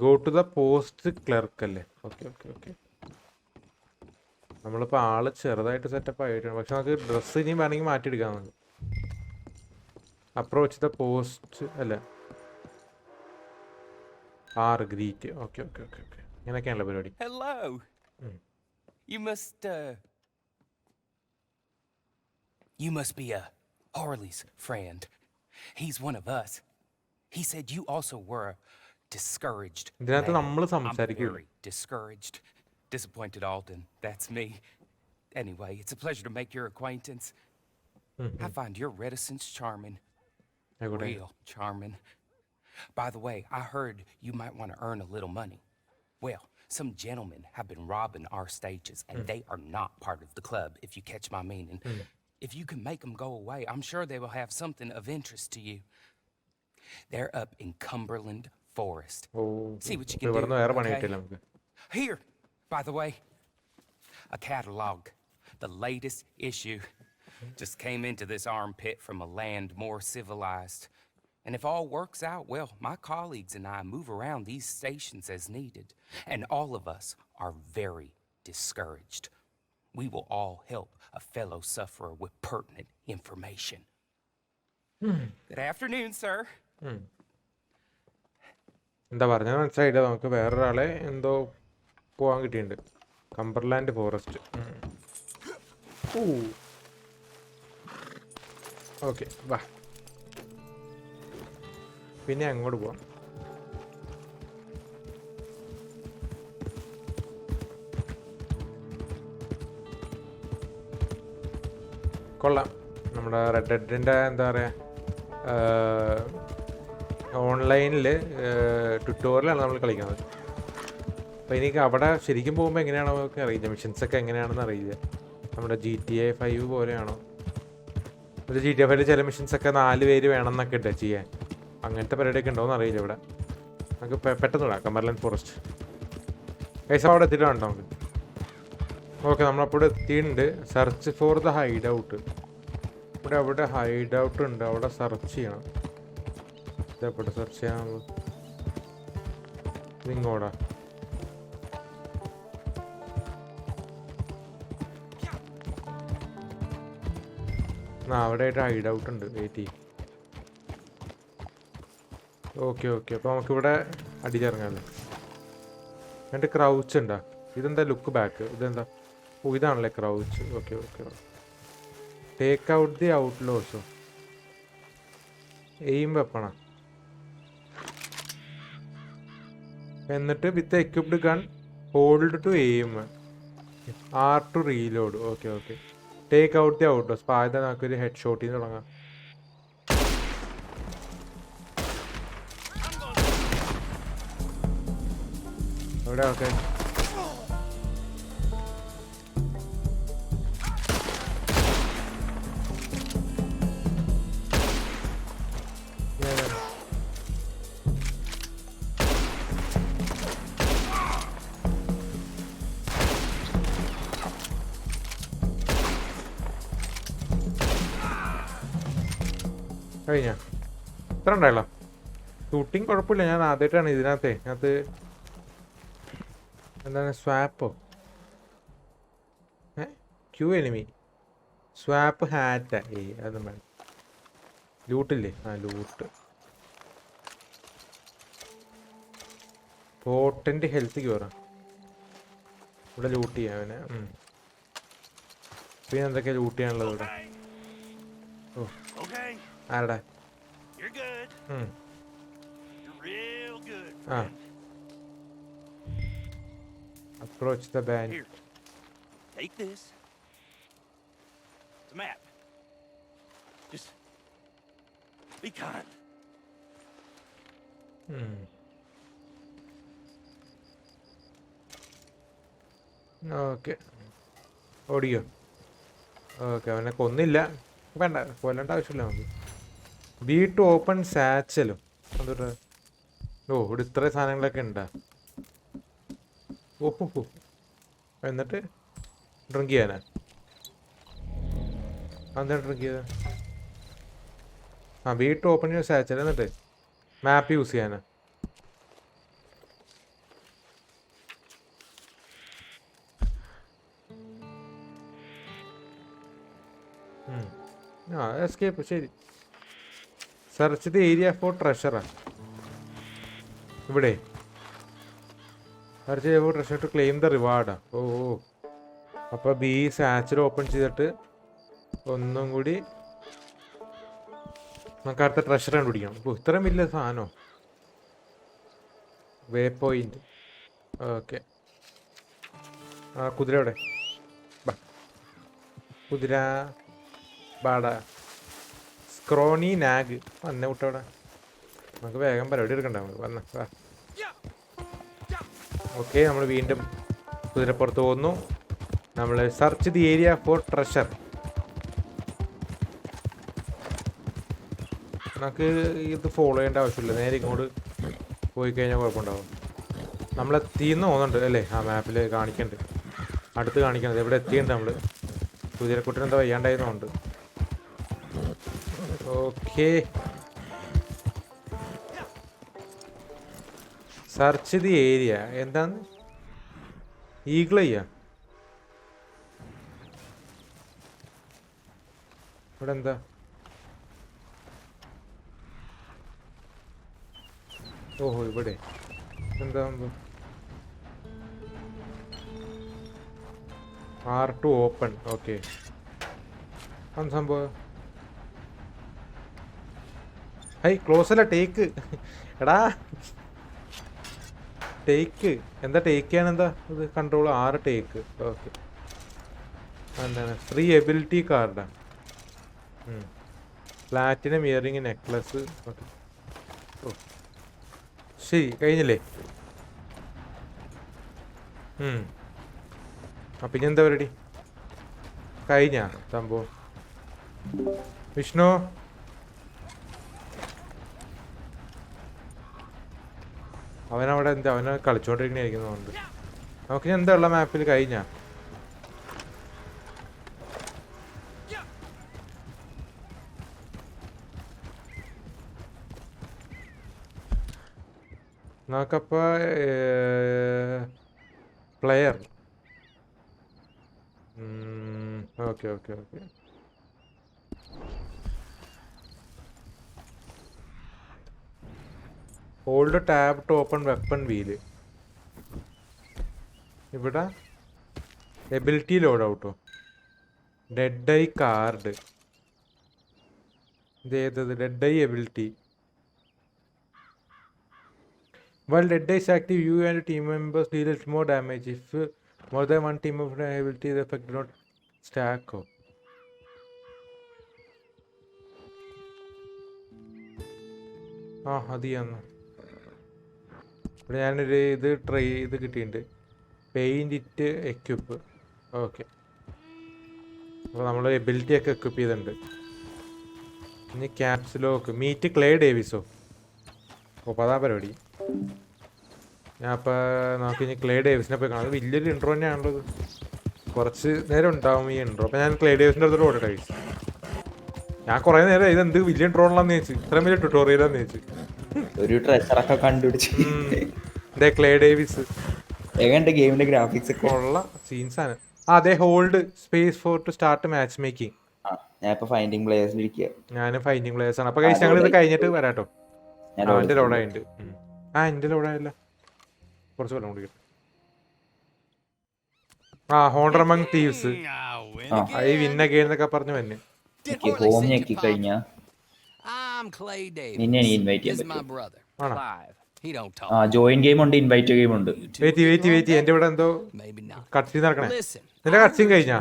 go to the post clerk അല്ലേ? Okay okay okay. നമ്മളിപ്പോൾ ആള് ചെറുതായിട്ട് സെറ്റപ്പ് ആയിട്ടാണ്. പക്ഷെ നമുക്ക് ഡ്രസ്സ് ഇനിയും വേണമെങ്കിൽ മാറ്റിയെടുക്കാം. നമുക്ക് അപ്രോച്ച് ദ പോസ്റ്റ് അല്ലേ? Greet. Okay okay okay okay. ഇങ്ങനെയൊക്കെയാണല്ലോ പരിപാടി. Hello. You must be Harley's friend. He's one of us. He said you also were discouraged. ഇതിനകത്ത് man. നമ്മൾ I'm സംസാരിക്കും. very discouraged. Disappointed Alden. That's me. Anyway, it's a pleasure to make your acquaintance. I find your reticence charming. Real charming. By the way, I heard you might want to earn a little money. Well, some gentlemen have been robbing our stages, and they are not part of the club, if you catch my meaning. If you can make them go away, I'm sure they will have something of interest to you. They're up in Cumberland Forest. See what you can do. Okay? Here, by the way, a catalog. The latest issue just came into this armpit from a land more civilized. And if all works out, well, my colleagues and I move around these stations as needed. And all of us are very discouraged. We will all help a fellow sufferer with pertinent information. Good afternoon, sir. എന്താ പറഞ്ഞത് മനസ്സിലായില്ല. നമുക്ക് വേറൊരാളെ എന്തോ പോകാൻ കിട്ടിയിട്ടുണ്ട്. Cumberland forest. Okay, വാ. പിന്നെ അങ്ങോട്ട് പോവാം. കൊള്ളാം. നമ്മുടെ റെഡ് ഡെഡിൻ്റെ എന്താ പറയുക, ഓൺലൈനിൽ ട്യൂട്ടോറിയലാണ് നമ്മൾ കളിക്കുന്നത്. അപ്പോൾ എനിക്ക് അവിടെ ശരിക്കും പോകുമ്പോൾ എങ്ങനെയാണോ ഒക്കെ അറിയില്ല. മിഷൻസൊക്കെ എങ്ങനെയാണെന്ന് അറിയില്ല. നമ്മുടെ GTA 5 പോലെയാണോ? ഒരു GTA 5 ചില മിഷൻസൊക്കെ 4 പേര് വേണമെന്നൊക്കെ ഉണ്ട് ചെയ്യാൻ. അങ്ങനത്തെ പരിപാടിയൊക്കെ ഉണ്ടോയെന്ന് അറിയില്ല ഇവിടെ. നമുക്ക് പെട്ടെന്ന് വിടാം. കംബർലാൻഡ് ഫോറസ്റ്റ് പൈസ അവിടെ എത്തിയിട്ട് വേണ്ട നമുക്ക്. ഓക്കെ, നമ്മളപ്പോൾ ഇവിടെ എത്തിയിട്ടുണ്ട്. Search for the hide out. ഇവിടെ അവിടെ ഹൈഡ് ഔട്ട് ഉണ്ട്. അവിടെ സെർച്ച് ചെയ്യണം. ഇതെവിടെ സെർച്ച് ചെയ്യാനുള്ളത്? ഇങ്ങോട്ടാ. അവിടെ ആയിട്ട് ഹൈഡ് ഔട്ട് ഉണ്ട്. വെയിറ്റ് ചെയ്യും. Okay okay. അപ്പോൾ നമുക്കിവിടെ അടിച്ചിറങ്ങാമല്ലേ? എന്നിട്ട് ക്രൗച്ച് ഉണ്ടാ. ഇതെന്താ ലുക്ക് ബാക്ക്? ഇതെന്താ? ഇതാണല്ലേ crouch. Okay okay. Take out the ഔട്ട്ലോസോ. എയിം വെപ്പണ. എന്നിട്ട് with equipped gun hold to aim, R to reload. Okay okay. Take out the outlaws. അപ്പോൾ ആദ്യം നമുക്കൊരു ഹെഡ് ഷോട്ടിൽ നിന്ന് തുടങ്ങാം. എവിടെ ആൾക്കാർ? കഴിഞ്ഞ ഇത്ര ഉണ്ടായല്ലോ. ഷൂട്ടിങ് കുഴപ്പമില്ല. ഞാൻ ആദ്യമായിട്ടാണ് ഇതിനകത്ത് എന്താണ് സ്വാപ്പോ ക്യൂ എനിമി സ്വാപ്പ് ഹാറ്റാ. അതൊന്നും വേണം. ലൂട്ടില്ലേ? ലൂട്ട്. പോട്ടൻ്റ് ഹെൽത്ത് ക്യൂറാ. ഇവിടെ ലൂട്ട് ചെയ്യാം അവനെ. പിന്നെ എന്തൊക്കെയാ ലൂട്ട് ചെയ്യാനുള്ളത് ഇവിടെ? ഓ ആരടാ? Approach the band. Here, take this. It's a map. Just be kind. Okay. ഓടിയോ? ഓക്കെ, അവനെ കൊന്നില്ല. വേണ്ട, കൊല്ലേണ്ട ആവശ്യമില്ല നമുക്ക്. ബി ടു ഓപ്പൺ സാച്ചലും അതൊരു. ഇവിടെ ഇത്രയും സാധനങ്ങളൊക്കെ ഉണ്ടാ. ഓഹോ, എന്നിട്ട് ഡ്രിങ്ക് ചെയ്യാനാ? എന്താ ഡ്രിങ്ക് ചെയ്ത? ബി ടു ഓപ്പൺ ചെയ്യാൻ സാച്ചൽ എന്നിട്ട് മാപ്പ് യൂസ് ചെയ്യാനാ? എസ്കേപ്പ്. ശരി. സെർച്ച് ദി ഏരിയ ഫോർ ട്രഷറാ. ഇവിടെ search for treasure to claim the റിവാർഡാ. ഓ, അപ്പോൾ ബി സാച്ചിൽ ഓപ്പൺ ചെയ്തിട്ട് ഒന്നും കൂടി നമുക്ക് അടുത്ത ട്രഷർ കണ്ടുപിടിക്കണം. അപ്പോൾ ഇത്രയും വലിയ സാധനമോ? വേ പോയിന്റ്. ഓക്കെ. കുതിര എവിടെ? കുതിര ബാടാ. സ്ക്രോണി നാഗ് വന്ന വിട്ടവിടെ. നമുക്ക് വേഗം പരിപാടി എടുക്കണ്ട. നമുക്ക് വന്ന. ഓക്കെ, നമ്മൾ വീണ്ടും കുതിരപ്പുറത്ത് പോകുന്നു. നമ്മൾ search the area for treasure. നമുക്ക് ഇത് ഫോളോ ചെയ്യേണ്ട ആവശ്യമില്ല. നേരെ ഇങ്ങോട്ട് പോയി കഴിഞ്ഞാൽ കുഴപ്പമുണ്ടാവും. നമ്മളെത്തിയെന്ന് തോന്നുന്നുണ്ട് അല്ലേ? മാപ്പിൽ കാണിക്കുന്നുണ്ട്. അടുത്ത് കാണിക്കുന്നത് എവിടെ എത്തിയുണ്ട്. നമ്മൾ കുതിരക്കുട്ടിന് എന്താ വയ്യാണ്ടായിരുന്നുണ്ട്. Okay, search the area. എന്താന്ന്? ഈഗിൾ ചെയ്യാ. ഇവിടെ എന്താ? ഓഹോ, ഇവിടെ എന്താ? R2 open. ഓക്കെ, സംഭവം. ഹൈ ക്ലോസ് അല്ല, ടേക്ക്. എടാ ടേക്ക് എന്താ? ടേക്ക് ചെയ്യാൻ എന്താ ഇത്? Control 6 take. ഓക്കെ, എന്താണ്? ഫ്രീ എബിലിറ്റി കാർഡാ. Platinum earring necklace. Okay, oh ശരി, കഴിഞ്ഞില്ലേ? പിന്നെ എന്താ പരിപാടി? കഴിഞ്ഞ സംഭവം. വിഷ്ണു, അവനവിടെ എന്താ? അവനെ കളിച്ചോണ്ടിരിക്കണായിരിക്കുന്നുണ്ട്. നമുക്ക് എന്താ ഉള്ള മാപ്പിൽ? കഴിഞ്ഞ നമുക്കപ്പോ player. Okay okay okay. Hold tab to open weapon wheel. ഇവിടെ എബിലിറ്റി ലോഡ് ഔട്ടോ. Dead eye card. ഇത് ഏതത്? Dead eye ability. While dead is active, you and team members deal more damage. If more than one team of ability, the effect do not stack up. അത് ചെയ്യാന്ന്. ഇവിടെ ഞാനൊരു ഇത് try ഇത് കിട്ടിയിട്ടുണ്ട്, paint it equip. Okay, അപ്പോൾ നമ്മൾ ability ഒക്കെ എക്യുപ്പ് ചെയ്തിട്ടുണ്ട്. ഇനി ക്യാപ്സിലോക്ക് മീറ്റ് ക്ലേ ഡേവിസോ. അപ്പോൾ അതാ പരിപാടി. ഞാൻ അപ്പോൾ നമുക്ക് ഇനി ക്ലേ ഡേവിസിനെ പോയി കാണാം. അത് വലിയൊരു ഇൻട്രോ തന്നെയാണുള്ളത്, കുറച്ച് നേരം ഉണ്ടാവും ഈ ഇൻട്രോ. അപ്പോൾ ഞാൻ ക്ലേ ഡേവിസിൻ്റെ അടുത്തോട്ട് ഓടട്ടെ ഗൈസ്. ഞാൻ കുറേ നേരം ഇത് എന്ത് വലിയ ഇൻട്രോ ആണെന്ന് ചോദിച്ചു, ഇത്രയും വലിയ ട്യൂട്ടോറിയലാന്ന് ചോദിച്ചു. ഒരു ട്രെഷറൊക്കെ കണ്ടുപിടിച്ച് ക്ലേ ഡേവിസ് എങ്ങനെയുണ്ട് ഗെയിമിന്റെ ഗ്രാഫിക്സ് ഒക്കെ? ഉള്ള സീൻസാണ്. അതെ, hold space for to start match making. ഞാൻ ഇപ്പൊ ഫൈൻഡിങ് പ്ലേയേഴ്സിലിരിക്കുക. ഞാൻ ഫൈൻഡിങ് പ്ലേയേഴ്സ് ആണ്. അപ്പൊ കഴിച്ച് ഞങ്ങൾ ഇത് കഴിഞ്ഞിട്ട് വരാട്ടോ. എന്റെ ലോഡായിട്ടുണ്ട്. എന്റെ ലോഡായല്ല, കുറച്ച് വെള്ളം കുടിക്കട്ടെ. ഹോണ്ടർ അമംഗ് തീവ്സ്, ഈ വിൻ അഗെയിൻ എന്നൊക്കെ പറഞ്ഞു വന്നെ. ഹോം ഞെക്കി കഴിഞ്ഞാ നിന്നെ ഇൻവൈറ്റ് ചെയ്യാൻ പറ്റും. ജോയിൻ ഗെയിം ഉണ്ട്, ഇൻവൈറ്റ് ഗെയിം ഉണ്ട്. വെയിറ്റ് എന്റെ ഇവിടെ എന്തോ കട്ട്സീൻ നടക്കണേ. നിന്റെ കട്ട്സീൻ കഴിഞ്ഞാ?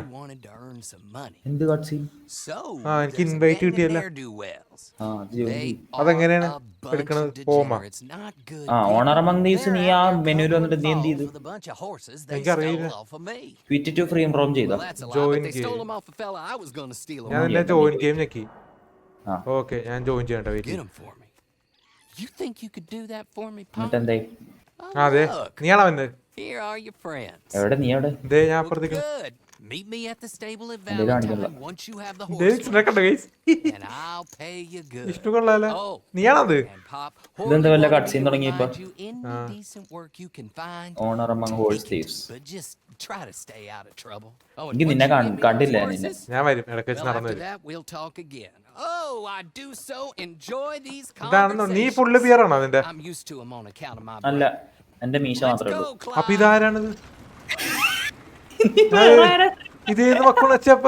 എന്ത് കട്ട്സീൻ? എനിക്ക് ഇൻവൈറ്റ് കിട്ടിയല്ല. അതെങ്ങനെയാണ് എടുക്കണത്? പോമാ ഓണർ അമംഗ് ദീവ്സ് നീ ആ മെനുവിൽ വന്നിട്ട് നീ എന്ത് ചെയ്തു? എനിക്കറിയില്ല. ക്വിറ്റ് ടു ഫ്രീ റോം ചെയ്തോ? Join game. ഞാൻ എന്നെ ജോയിൻ ഗെയിം ഞെക്കി. ഓക്കെ, ഞാൻ ജോയിൻ ചെയ്യണ്ട. Wait. You think you could do that for me, Pop? എന്നിട്ട് എന്തായി? അതെ, നീയാണോ വന്നത്? Here are your friends. എവിടെ നീ എവിടെ? ദേ ഞാൻ അപ്പുറത്തേക്ക്. Good. Meet me at the stable at Valentine once you have the horse. And I'll pay you good. ഇഷ്ടു കൊള്ളാലോ. നീയാണത്? ഇതെന്താ വല്ല കട്ട്സീൻ തുടങ്ങിയപ്പോ? Decent work you can find. Honour among horse thieves. But just try to stay out of trouble. എനിക്ക് നിന്നെ കണ്ടില്ല. നിന്നെ ഞാൻ വരും, ഇടയ്ക്ക് വെച്ച് നടന്നു വരും. We'll talk again. Oh, I do so enjoy these conversations. നീ ഫുള്ള് ബിയർ ആണോ അതിന്റെ? I'm used to them on account of my അല്ല, എന്റെ മീശ മാത്രമേ ഉള്ളൂ. അപ്പൊ ഇതാരാണിത്? ഇതേത് മക്കുണച്ചപ്പ?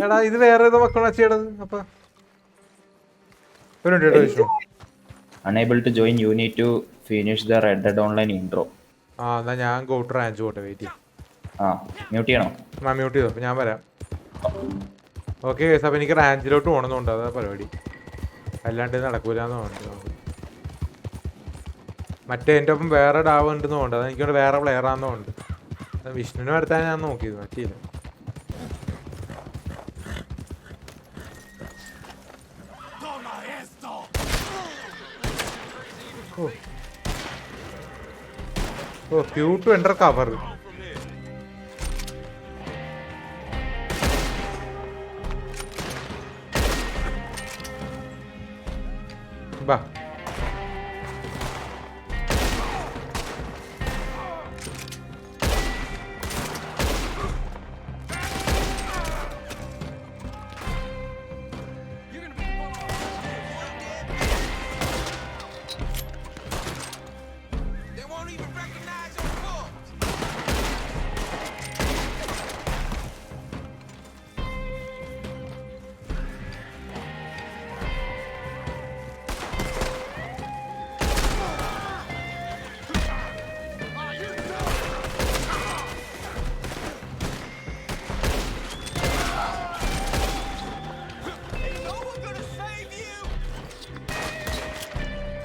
എടാ, ഇത് വേറെ ഏതോ മക്കുണച്ചേടത്. അപ്പൊ unable to join, you need to finish the Red Dead Online intro. എന്നാ ഞാൻ ഗോട്ട് റാഞ്ച് പോട്ടെ. വെയിറ്റ് മ്യൂട്ട് ചെയ്യണോ? മ്യൂട്ട് ചെയ്തോ? അപ്പൊ ഞാൻ വരാം. ഓക്കെ, അപ്പൊ എനിക്ക് റാഞ്ചിലോട്ട് പോകണമെന്നുണ്ട്, അതാ പരിപാടി. അല്ലാണ്ട് നടക്കൂലെന്ന് തോന്നുന്നു. മറ്റേ എൻ്റെ ഒപ്പം വേറെ ഡാവ് ഉണ്ടെന്ന് തോന്നുന്നുണ്ട്, അത് എനിക്കോട് വേറെ പ്ലെയറാന്ന് തോന്നുന്നുണ്ട്. വിഷ്ണുവിനെ വരുത്താൻ ഞാൻ നോക്കിയത്, പറ്റിയില്ല. ഓ, ക്യൂ ടു എൻ്റർ കവർ. ബാ,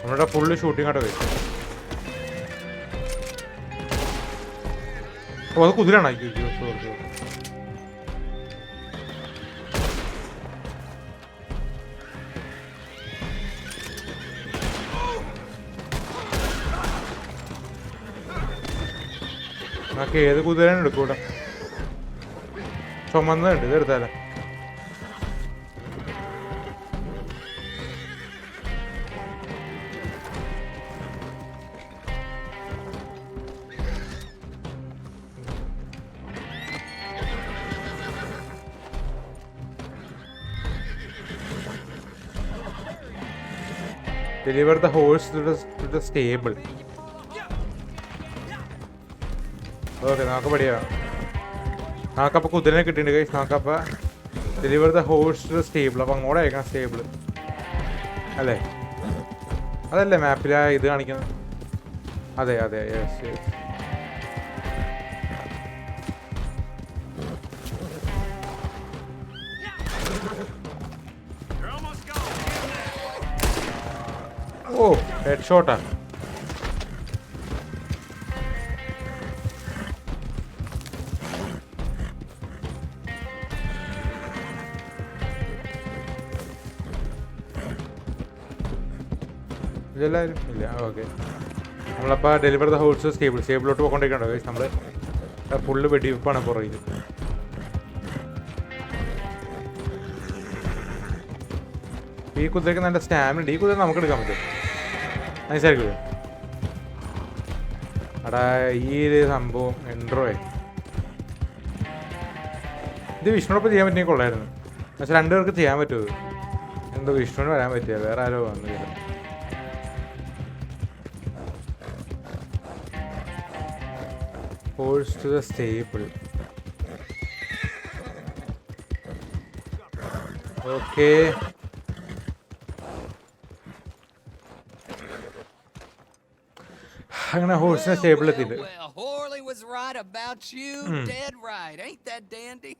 നമ്മുടെ ഫുള്ള് ഷൂട്ടിംഗ് ആയിട്ട് വരും. ഓ, അത് കുതിരാണ്. നമുക്ക് ഏത് കുതിരയാണ് എടുക്കൂടെ? ചുമന്നുണ്ട്, ഇത് എടുത്താലേ. Deliver the horse to the stable. Okay, നമുക്ക് പഠിക്കാം. നമുക്കപ്പോൾ കുതിരനെ കിട്ടിയിട്ടുണ്ട് ഗൈസ്. നമുക്കപ്പോൾ deliver the horse to the stable. അപ്പോൾ അങ്ങോട്ട് അയക്കണം സ്റ്റേബിൾ അല്ലേ? അതല്ലേ മാപ്പിൽ ഇത് കാണിക്കുന്നത്? അതെ അതെ, യെസ് യെസ്. ഓ ഓ ഹെഡ് ഷോട്ടാ. ഇതെല്ലാവരും ഇല്ല. ഓക്കെ, നമ്മളപ്പോൾ ഡെലിവർ ദ ഹോൾസ് സ്റ്റേബിളിലോട്ട് പോയിക്കൊണ്ടിരിക്കണ്ടോ? നമ്മൾ ഫുള്ള് വെടിവെപ്പാണ് പുറകിൽ. ഈ കുതിരയ്ക്ക് നല്ല സ്റ്റാമിന ഉണ്ട്. ഈ കുതിര നമുക്ക് എടുക്കാൻ പറ്റും. നൈസായിരിക്കും. അടാ ഈ ഒരു സംഭവം എൻട്രോയെ ഇത് വിഷ്ണുവിനൊപ്പം ചെയ്യാൻ പറ്റിയ കൊള്ളായിരുന്നു. പക്ഷെ രണ്ടുപേർക്ക് ചെയ്യാൻ പറ്റുമോ? എന്തോ വിഷ്ണുവിന് വരാൻ പറ്റിയ, വേറെ ആരോ വന്നില്ല. Force to the stable. Okay. അങ്ങനെ ഹോഴ്സിനെ സ്റ്റേബിൾ എത്തിയിട്ട്. Well, Horley was right about you. Dead right. Ain't that dandy?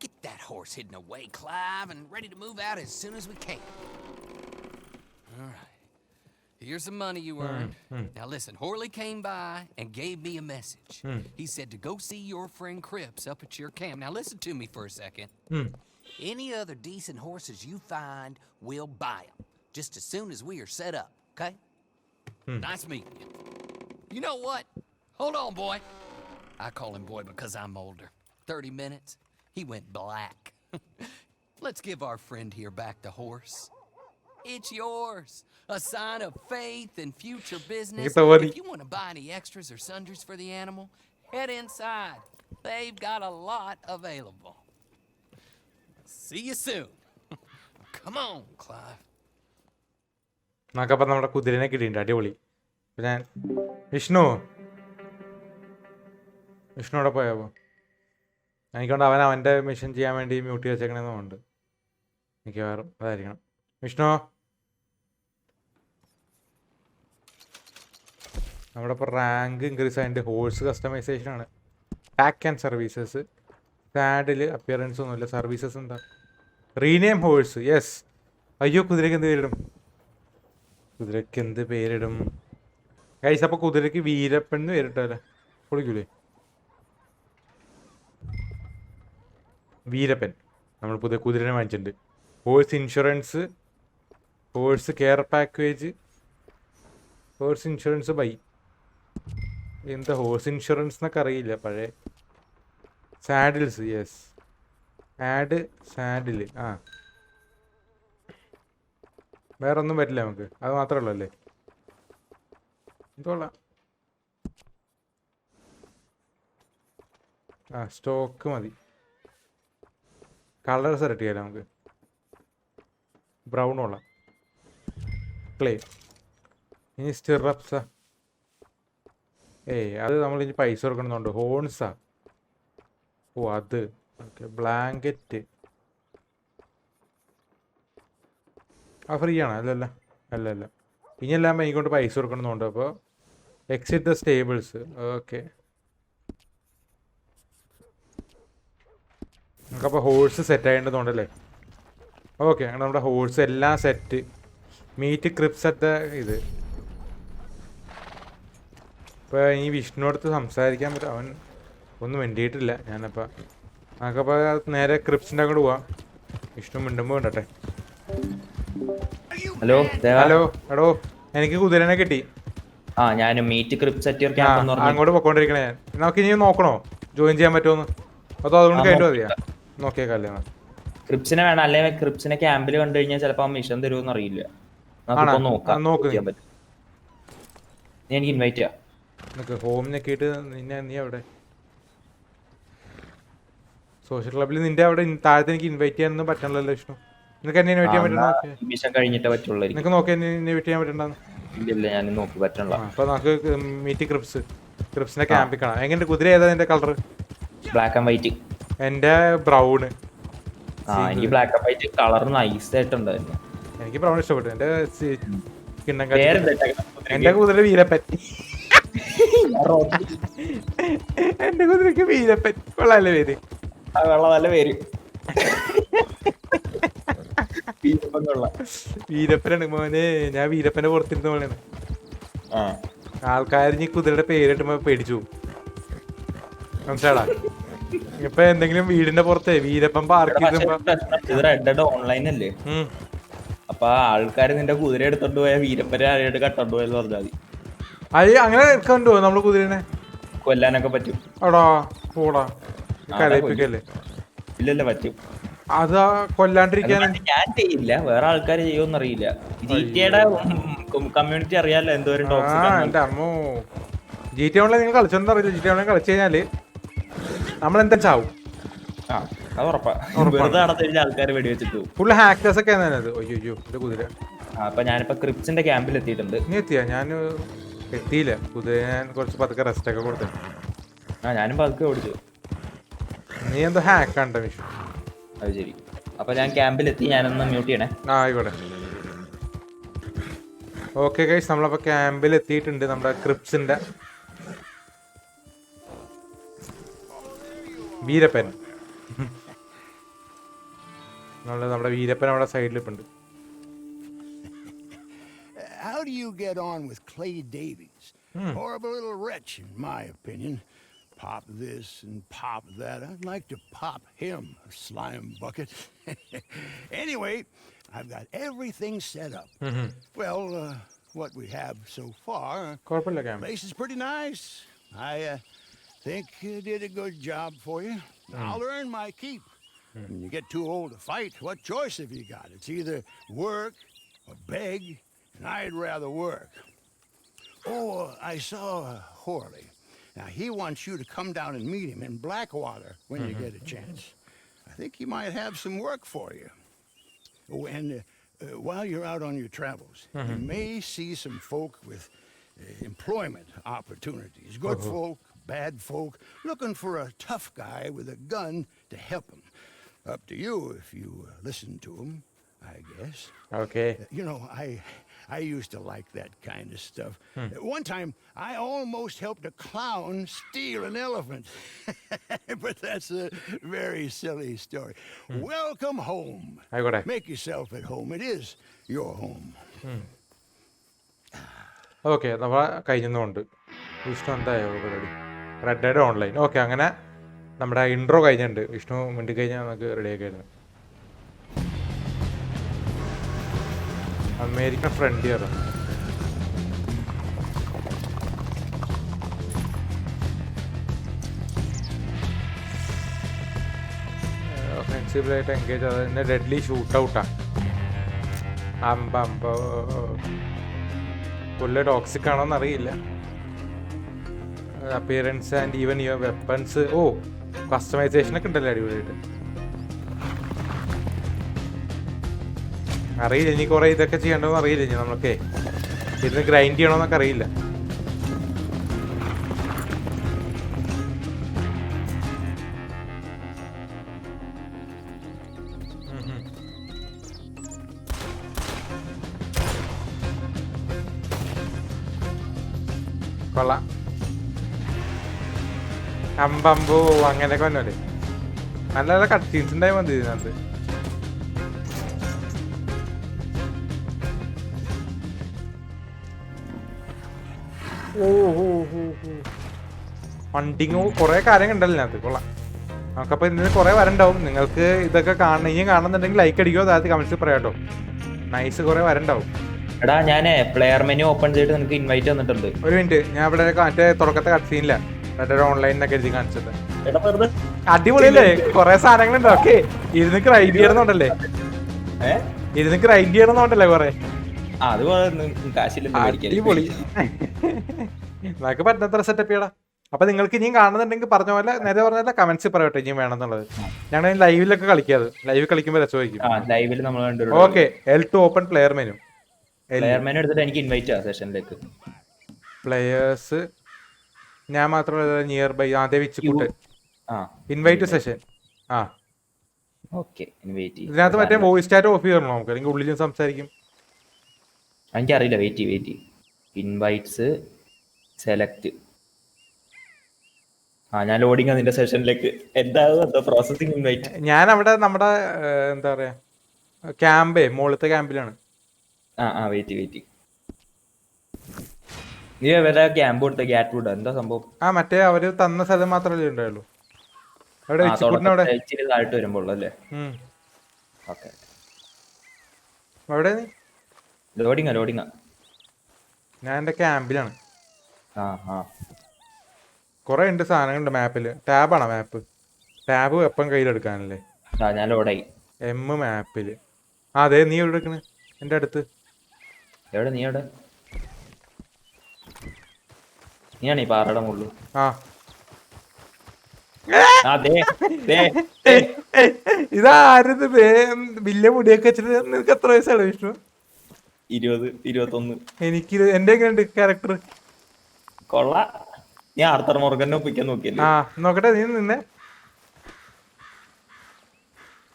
Get that horse hidden away, Clive, and ready to move out as soon as we can. All right. Here's the money you earned. Now listen, Horley came by and gave me a message. He said to go see your friend Cripps up at your camp. Now listen to me for a second. Any other decent horses you find, we'll buy them. Just as soon as we are set up, okay? Nice meeting you. You know what? Hold on, boy. I call him boy because I'm older. 30 minutes, he went black. Let's give our friend here back the horse. It's yours. A sign of faith and future business. If you want to buy any extras or sundries for the animal, head inside. They've got a lot available. See you soon. Come on, Clive. നമുക്കപ്പം നമ്മുടെ കുതിരനെ കിട്ടിയിട്ടുണ്ട്. അടിപൊളി. അപ്പം ഞാൻ വിഷ്ണുവിടെ പോയാവോ? എനിക്കൊണ്ട് അവൻ്റെ mission ചെയ്യാൻ വേണ്ടി mute വെച്ചേക്കണമെന്നുണ്ട്. മിക്കവാറും അതായിരിക്കണം. വിഷ്ണു, നമ്മുടെ ഇപ്പോൾ റാങ്ക് ഇൻക്രീസ് ആയതിൻ്റെ ഹോഴ്സ് കസ്റ്റമൈസേഷനാണ്. Pack and services, saddle appearance ഒന്നുമില്ല. സർവീസസ് എന്താ? Rename horse. യെസ്. അയ്യോ, കുതിരയ്ക്ക് എന്ത് പേരിടും? ഗൈസ്, അപ്പോൾ കുതിരയ്ക്ക് വീരപ്പൻ എന്ന് പേരിട്ടല്ലേ? പൊളിക്കൂലേ വീരപ്പൻ? നമ്മൾ പുതിയ കുതിരനെ വാങ്ങിച്ചിട്ടുണ്ട്. Horse insurance, horse care package, horse insurance buy. എന്താ ഹോഴ്സ് ഇൻഷുറൻസ് എന്നൊക്കെ അറിയില്ല. പഴയ സാഡിൽസ്. Yes, add saddle. ആ, വേറെ ഒന്നും പറ്റില്ല നമുക്ക്. അത് മാത്രമേ ഉള്ളൂ അല്ലേ? ഇതോളാം. ആ, സ്റ്റോക്ക് മതി. കളർ സെലക്ട് ചെയ്യാലോ നമുക്ക്. ബ്രൗൺ ഉള്ള ക്ലേ. ഇനി സ്റ്റിറപ്സാ. അത് നമ്മൾ ഇനി പൈസ കൊടുക്കണമെന്നുണ്ട്. ഹോൺസാ. ഓ, അത് ഓക്കെ. ബ്ലാങ്കറ്റ് ആ, ഫ്രീ ആണ്. അല്ല ഇനിയെല്ലാം എനിക്കൊണ്ട് പൈസ കൊടുക്കണമെന്നുണ്ട്. അപ്പോൾ എക്സിറ്റ് ദ സ്റ്റേബിൾസ്. ഓക്കെ, നമുക്കപ്പോൾ ഹോഴ്സ് സെറ്റ് ആകേണ്ടതുണ്ടല്ലേ? ഓക്കെ, അങ്ങനെ നമ്മുടെ ഹോഴ്സ് എല്ലാം സെറ്റ്. മീറ്റ് ക്രിപ്സ് അറ്റ് ഇത്. ഇപ്പോൾ ഈ വിഷ്ണു അടുത്ത് സംസാരിക്കാൻ പറ്റും. അവൻ ഒന്നും വേണ്ടിയിട്ടില്ല. ഞാനപ്പോൾ നമുക്കപ്പോൾ നേരെ ക്രിപ്സിൻ്റെ അങ്ങോട്ട് പോവാം. വിഷ്ണു മിണ്ടുമ്പോൾ ഉണ്ടട്ടെ. ഹലോ എടോ, എനിക്ക് കുതിരനെ കിട്ടി. ഞാൻ മീറ്റ് ക്രിപ്സ് അങ്ങോട്ട് പൊക്കോണ്ടിരിക്കണേ. നമുക്ക് ഇനി നോക്കണോ ജോയിൻ ചെയ്യാൻ പറ്റുമോന്ന്? അതോ അതുകൊണ്ട് കഴിഞ്ഞു മതിയാ? നോക്കിയേക്കല്ലേ ക്രിപ്സിനെ വേണം. അല്ലെ ക്രിപ്സിനെ ക്യാമ്പിൽ കണ്ടു കഴിഞ്ഞാൽ ചിലപ്പോൾ മിഷൻ തരുമെന്ന് അറിയില്ല. എനിക്ക് ഇൻവൈറ്റ് ചെയ്യാം. ഹോം നോക്കിയിട്ട് നീ അവിടെ സോഷ്യൽ ക്ലബിൽ നിന്റെ അവിടെ താഴത്തെ എനിക്ക് ഇൻവൈറ്റ് ചെയ്യാനൊന്നും പറ്റണല്ലോ വിഷ്ണു. നിനക്ക് എന്നെ ഇൻവൈറ്റ് ചെയ്യാൻ പറ്റണോ? മിഷൻ കഴിഞ്ഞിട്ടേ പറ്റുള്ളൂ. നിനക്ക് നോക്കി എന്നെ ഇൻവൈറ്റ് ചെയ്യാൻ പറ്റണ്ടെന്ന്? ഇല്ല, ഞാൻ നോക്കി പറ്റണല്ലോ. അപ്പൊ നമുക്ക് മീറ്റ് ക്രിപ്സിനെ ക്യാമ്പിൽ കാണാം. എങ്ങനെ കുതിര ഏതാ നിന്റെ കളർ? Black and white. എന്റെ ബ്രൗണ്. എനിക്ക് black and white colour nice ആയിട്ടുണ്ടായിരുന്നു. എനിക്ക് ബ്രൗൺ ഇഷ്ടപ്പെട്ടു. എന്റെ എന്റെ കുതിര വീരപ്പൻ. എന്റെ കുതിരക്ക് വീരപ്പൻ. കൊള്ളാല്ലേ പേര്? നല്ല പേര്. വീരപ്പനാണ് മോനെ. ഞാൻ വീരപ്പനെ പുറത്തിരുന്ന പോലെയാണ്. ആ ആൾക്കാർ ഈ കുതിരയുടെ പേരിട്ടുമ്പോ പേടിച്ചു പോകും. മനസ്സിലാടാ? ഇപ്പൊ എന്തെങ്കിലും വീടിന്റെ പുറത്തെ വീരപ്പൻ പാർക്ക് ചെയ്തുമ്പോ ഇത് റെഡ് ഡെഡ് ഓൺലൈൻ അല്ലേ? അപ്പൊ ആൾക്കാര് നിന്റെ കുതിര എടുത്തോണ്ട് പോയ വീരപ്പനെ ആയിട്ട് കട്ടോണ്ട് പോയെന്ന് പറഞ്ഞാൽ മതി. അത് അങ്ങനെ എടുക്കാണ്ടോ നമ്മള് കുതിരനെ? കൊല്ലാനൊക്കെ പറ്റും. അടാ പോടാ, കരയിപ്പിക്കല്ലേ? ഇല്ലല്ല പറ്റും. അത് കൊല്ലാണ്ടിരിക്കാൻ ഞാൻ ചെയ്യില്ല, വേറെ ആൾക്കാർ ചെയ്യുമെന്ന് അറിയില്ല. ജിടിയുടെ കമ്മ്യൂണിറ്റി അറിയാലോ എന്തോരം എന്റെ അമ്മോ. GTA ഓൺലൈൻ നിങ്ങൾ കളിച്ചോണ്ടെന്ന് അറിയില്ല. GTA ഓൺലൈൻ കളിച്ചു കഴിഞ്ഞാല് നമ്മളെന്താ ചാവും. വെറുതെ നടത്തിരിച്ച ആൾക്കാർ വെടിവെച്ചിട്ട് ഫുള്ള് ഹാക്കേഴ്സ് ഒക്കെ അത്. അയ്യോ ഇത് കുതിര. അപ്പൊ ഞാനിപ്പോ ക്രിപ്സിന്റെ ക്യാമ്പിൽ എത്തിയിട്ടുണ്ട്. നീ എത്തിയാ? ഞാൻ എത്തിയില്ല. കുതിര ഞാൻ കുറച്ച് പതുക്കെ റെസ്റ്റ് ഒക്കെ കൊടുത്തു. ഞാനും പതുക്കെ ഓടിച്ചു. നീ എന്തോ ഹാക്കാണ്ട വിഷു. അത് ശരി. അപ്പൊ ഞാൻ ക്യാമ്പിലെത്തി, ഞാനൊന്ന് മ്യൂട്ട് ചെയ്യണേ. ആയിക്കോട്ടെ. ഓക്കെ ഗൈസ്, നമ്മളപ്പോ ക്യാമ്പിൽ എത്തിയിട്ടുണ്ട്. നമ്മുടെ ക്രിപ്സിന്റെ വീരപ്പൻ. നമ്മുടെ വീരപ്പൻ അവിടെ സൈഡിലിപ്പുണ്ട്. How do you get on with Clay Davies? Horrible little wretch, in my opinion. Pop this and pop that. I'd like to pop him, a slime bucket. Anyway, I've got everything set up. Well, what we have so far, the place is pretty nice. I think you did a good job for you. I'll earn my keep. When you get too old to fight, what choice have you got? It's either work or beg, and I'd rather work. Oh, I saw Horley. Now, he wants you to come down and meet him in Blackwater when you get a chance. I think he might have some work for you. Oh, and while you're out on your travels, you may see some folk with employment opportunities. Good folk, bad folk, looking for a tough guy with a gun to help them. Up to you if you listen to him, I guess. Okay. You know, I used to like that kind of stuff. One time, I almost helped a clown steal an elephant. But that's a very silly story. Welcome home. Make yourself at home. It is your home. Okay, നമ്മൾ കഴിഞ്ഞുകൊണ്ട് വിഷ്ണു എന്തായോ പരിപാടി? Red Dead online. Okay, അങ്ങനെ നമ്മുടെ intro കഴിഞ്ഞിട്ടുണ്ട്. വിഷ്ണു മിണ്ടി കഴിഞ്ഞാൽ നമുക്ക് റെഡിയാക്കായിരുന്നു. American frontier. ഒഫെൻസീവായിട്ട് എൻഗേജ്. അതിൻ്റെ ഡെഡ്ലി ഷൂട്ട് ഔട്ടാ. അമ്പ ഫുള്ള് ടോക്സിക് ആണോന്ന് അറിയില്ല. Appearance and even your weapons. Oh, customisation ഒക്കെ ഉണ്ടല്ലോ അടിപൊളിയായിട്ട്. അറിയില്ല ഇനി കുറെ ഇതൊക്കെ ചെയ്യണ്ടോന്ന് അറിയില്ല. ഇനി നമ്മളൊക്കെ ഇരുന്ന് ഗ്രൈൻഡ് ചെയ്യണോന്നൊക്കെ അറിയില്ല. കൊള്ളാം. അമ്പമ്പോ അങ്ങനെയൊക്കെ വന്നല്ലേ. നല്ല നല്ല കട്ട് സീൻസ് ഉണ്ടായി മതി ഇതിനകത്ത്. ഫണ്ടിങ്ങോ കുറെ കാര്യങ്ങൾ ഉണ്ടല്ലോ ഇതിനകത്ത്. കൊള്ളാം. നമുക്കപ്പോൾ ഇതിന് കുറെ വരണ്ടാവും. നിങ്ങൾക്ക് ഇതൊക്കെ ഇനിയും കാണുന്നുണ്ടെങ്കിൽ ലൈക്ക് അടിക്കോ, അതായത് കമന്റ്സ് പറയാട്ടോ. നൈസ് കുറെ വരണ്ടാവും. എടാ ഞാൻ പ്ലെയർ മെനു ഓപ്പൺ ചെയ്തിട്ട് നിനക്ക് ഇൻവൈറ്റ് തന്നിട്ടുണ്ട്. ഒരു മിനിറ്റ്, ഞാൻ ഇവിടെ മറ്റേ തുടക്കത്തെ കട്ട് സീനില്ല ഓൺലൈനൊക്കെ എഴുതി കാണിച്ചത്. അടിപൊളിയല്ലേ? കുറെ സാധനങ്ങളുണ്ട്. ഓക്കെ, ഇരുന്ന് ഗ്രൈൻഡ് ചെയ്യണമെന്നുണ്ടല്ലേ? ഇരുന്ന് ഗ്രൈൻഡ് ചെയ്യണമെന്നുണ്ടല്ലേ കുറെ? അടിപൊളി. നമുക്ക് പറ്റുന്നത്ര സെറ്റപ്പ് ചെയ്യടാ. അപ്പൊ നിങ്ങൾക്ക് ഇനിയും കാണുന്നുണ്ടെങ്കിൽ പറഞ്ഞ പോലെ നേരെ പറഞ്ഞ കമന്റ്സ് പറയട്ടെ ഇനിയും വേണമെന്നുള്ളത്. ഞങ്ങൾ ലൈവിലൊക്കെ കളിക്കാതെ, ലൈവ് കളിക്കുമ്പോൾ രസമായിരിക്കും. Okay, L2 open player menu. എനിക്ക് ഇൻവൈറ്റ് സെഷനിലേക്ക് പ്ലെയേഴ്സ് ഞാൻ മാത്രമല്ല, നിയർ ബൈ. അതേ വിച്ചുക്കുട്ടൻ ഇൻവൈറ്റ് സെഷൻ. ഇതിനകത്ത് മറ്റേ വോയിസ് ചാറ്റ് ഓഫ് ചെയ്യണോ നമുക്ക്? അല്ലെങ്കിൽ ഉള്ളിലും സംസാരിക്കും? എനിക്കറിയില്ല. Wait invites select. ഞാൻ ലോഡിങ് അതിന്റെ സെഷനിലേക്ക്. എന്താ പ്രോസസിംഗ് ഇൻവൈറ്റ്? ഞാൻ അവിടെ നമ്മുടെ എന്താ പറയാ ക്യാമ്പേ മുകളിലത്തെ ക്യാമ്പിലാണ്. ആ വെയിറ്റ്. നീ എവിടെ ക്യാമ്പ് കൊടുത്ത ഗ്യാറ്റ്വുഡ് എന്താ സംഭവം? ആ മറ്റേ അവര് തന്ന സ്ഥലം മാത്രമല്ലേ ഉണ്ടായുള്ളൂ. അവിടെ വിച്ചുക്കുട്ടൻ അവിടെ. ഇച്ചിരി താഴ്ത്ത് വരുമ്പോൾ അല്ലേ? ഓക്കെ. അവിടെ നീ ലോഡിങ്ങാ. ഞാൻ എന്റെ ക്യാമ്പിലാണ്. ആ കുറെ ഉണ്ട് സാധനങ്ങളുണ്ട് മാപ്പില്. ടാബാണോ മാപ്പ്? ടാബ് വെപ്പം കയ്യിലെടുക്കാനല്ലേ? ഞാൻ ലോഡായി. എം മാപ്പില്. അതെ നീ എവിടെ എടുക്കണ്? എന്റെ അടുത്ത്. നീ എവിടെ? നീയാണ് ഈ പാറയുടെ മുകളിൽ. ഇതാരത് വലിയ മുടിയൊക്കെ വെച്ചിട്ട്? നിനക്ക് എത്ര വയസ്സാണ് വിഷ്ണു? 20-21. എനിക്ക് എന്റെ എങ്ങനെയുണ്ട് ക്യാരക്ടർ? കൊള്ള. ഞാൻ ആർത്തർ മോർഗനെ ഒപ്പിക്കാൻ നോക്കിയല്ലേ? നോക്കട്ടെ, നീ നിന്നെ.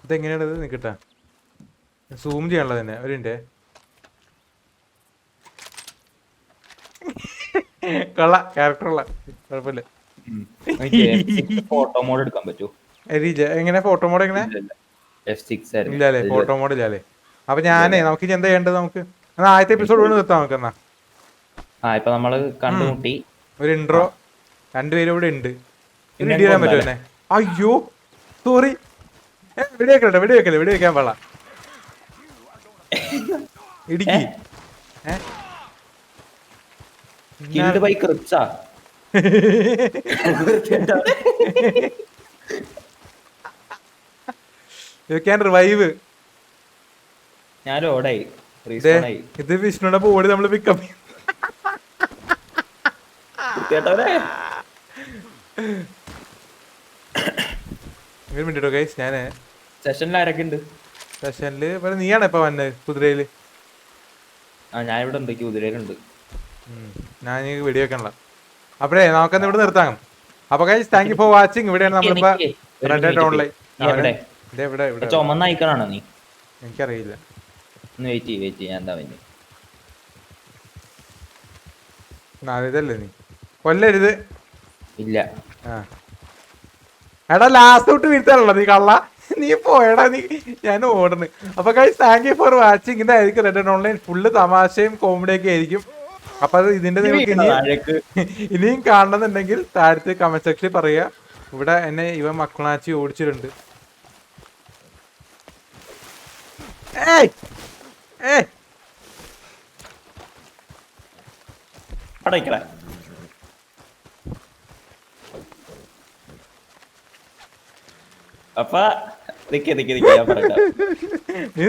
ഇതെങ്ങനെയാണത്? നിക്കട്ടാ, സൂം ചെയ്യാനുള്ള തന്നെ ഒരു മിനിറ്റ്. കൊള്ള, ക്യാരക്ടർ ഉള്ള, കുഴപ്പമില്ല. ഫോട്ടോ മോഡ് എടുക്കാൻ പറ്റൂ? എങ്ങനെ ഫോട്ടോ മോഡ്? എങ്ങനെ ഇല്ലല്ലേ? ഫോട്ടോ മോഡ് ഇല്ലല്ലേ? അപ്പൊ ഞാനേ നമുക്ക് ഇനി എന്താ ചെയ്യേണ്ടത്? നമുക്ക് ആദ്യത്തെ എപ്പിസോഡ് നിർത്താം. നമുക്ക് എന്നാ ഇപ്പൊ നമ്മള് കണ്ടുമുട്ടി. ഒരു ഇൻട്രോ, രണ്ടുപേരും ഇവിടെ ഉണ്ട്. ചെയ്യാൻ പറ്റുമോ എന്നെ? അയ്യോ സോറി, വെടിവെക്കാൻ പാടില്ല. ഇടുക്കി റിവൈവ്. ഞാൻ ഓടായി. ഇത് വിഷ്ണുടെ ബോഡി നമ്മള് പിക്കപ്പ് ഞാന് സെഷനിൽ ആരൊക്കെ ഉണ്ട്? സെഷനില് നീയാണ് ഇപ്പൊ വന്നത് കുതിരയില്. ഞാൻ ഇവിടെ ഉണ്ട്, കുതിരയിലുണ്ട്. ഞാൻ വീഡിയോ വെക്കണല്ലോ. അപ്പഴേ നമുക്കെന്ന് ഇവിടെ നിർത്താം. അപ്പൊ guys thank you for watching. ഇവിടെയാണ് നമ്മളിപ്പോ ഓൺലൈൻ. ചുമന്ന ഐക്കണാണോ നീ? എനിക്കറിയില്ല. വെയിറ്റ് ഞാൻ എന്താ ഇതല്ലേ? നീ കൊല്ലരുത്. ഇല്ല. എടാ ലാസ്റ്റ് തൊട്ട് വീഴ്ത്താനുള്ള നീ കള്ള. നീ പോയടാ നീ. ഞാൻ ഓടുന്നു. അപ്പൊ guys thank you for watching. ഇതായിരിക്കും റെഡ് ആൻഡ് ഓൺലൈൻ. ഫുള്ള് തമാശയും കോമഡിയൊക്കെ ആയിരിക്കും. അപ്പൊ അത് ഇതിന്റെ നിങ്ങൾക്ക് ഇനിയും കാണണമെന്നുണ്ടെങ്കിൽ താഴത്ത് കമന്റ് സെക്ഷനിൽ പറയുക. ഇവിടെ എന്നെ ഇവ മക്കളാച്ചി ഓടിച്ചിട്ടുണ്ട്. അപ്പൊ നീ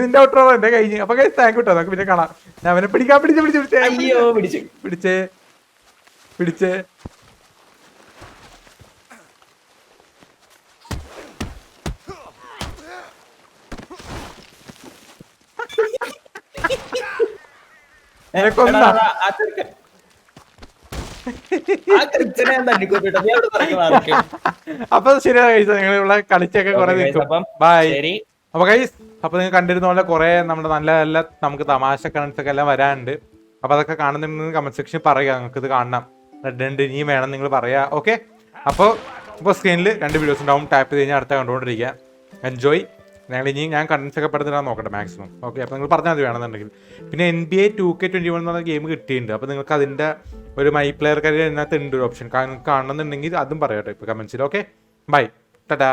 നിന്റെ ഔട്ടറോ എന്റെ കഴിഞ്ഞ്. അപ്പൊ താങ്ക് യു കേട്ടോ. നമുക്ക് പിന്നെ കാണാം. ഞാൻ അവനെ പിടിക്കാൻ പിടിച്ചേ. അപ്പൊ ശരിയാ കഴിച്ച നിങ്ങളിവിടെ കളിച്ചൊക്കെ കുറെ നിൽക്കും. ബൈ. അപ്പൊ ഗൈസ്, അപ്പൊ നിങ്ങൾ കണ്ടിരുന്ന പോലെ കുറെ നമ്മുടെ നല്ല നല്ല നമുക്ക് തമാശ കണക്സ് ഒക്കെ എല്ലാം വരാനുണ്ട്. അപ്പൊ അതൊക്കെ കാണുന്നുണ്ടെങ്കിൽ കമന്റ് സെക്ഷനിൽ പറയുക. നിങ്ങൾക്ക് ഇത് കാണണം, റെഡ് ഇനിയും വേണം നിങ്ങൾ പറയാ. ഓക്കെ, അപ്പോൾ ഇപ്പോൾ സ്ക്രീനിൽ 2 വീഡിയോസ് ഉണ്ടാവും. ടാപ്പ് ചെയ്ത് കഴിഞ്ഞാൽ അടുത്ത കണ്ടുകൊണ്ടിരിക്കുക. എൻജോയ്. ഞാൻ കണ്ടൻസ് ഒക്കെ പെടുത്തിടാൻ നോക്കട്ടെ മാക്സിമം. ഓക്കെ, അപ്പോൾ നിങ്ങൾ പറഞ്ഞാൽ മതി വേണമെന്നുണ്ടെങ്കിൽ. പിന്നെ NBA 2K21 എന്ന് പറഞ്ഞ ഗെയിം കിട്ടിയിട്ടുണ്ട്. അപ്പോൾ നിങ്ങൾക്ക് അതിൻ്റെ ഒരു മൈ പ്ലെയർ കരിയർ അതിനകത്ത് ഉണ്ട് ഒരു ഓപ്ഷൻ. കാണണമെന്നുണ്ടെങ്കിൽ അതും പറയാം കേട്ടോ ഇപ്പോൾ കമൻസിൽ. Okay, by, Tata.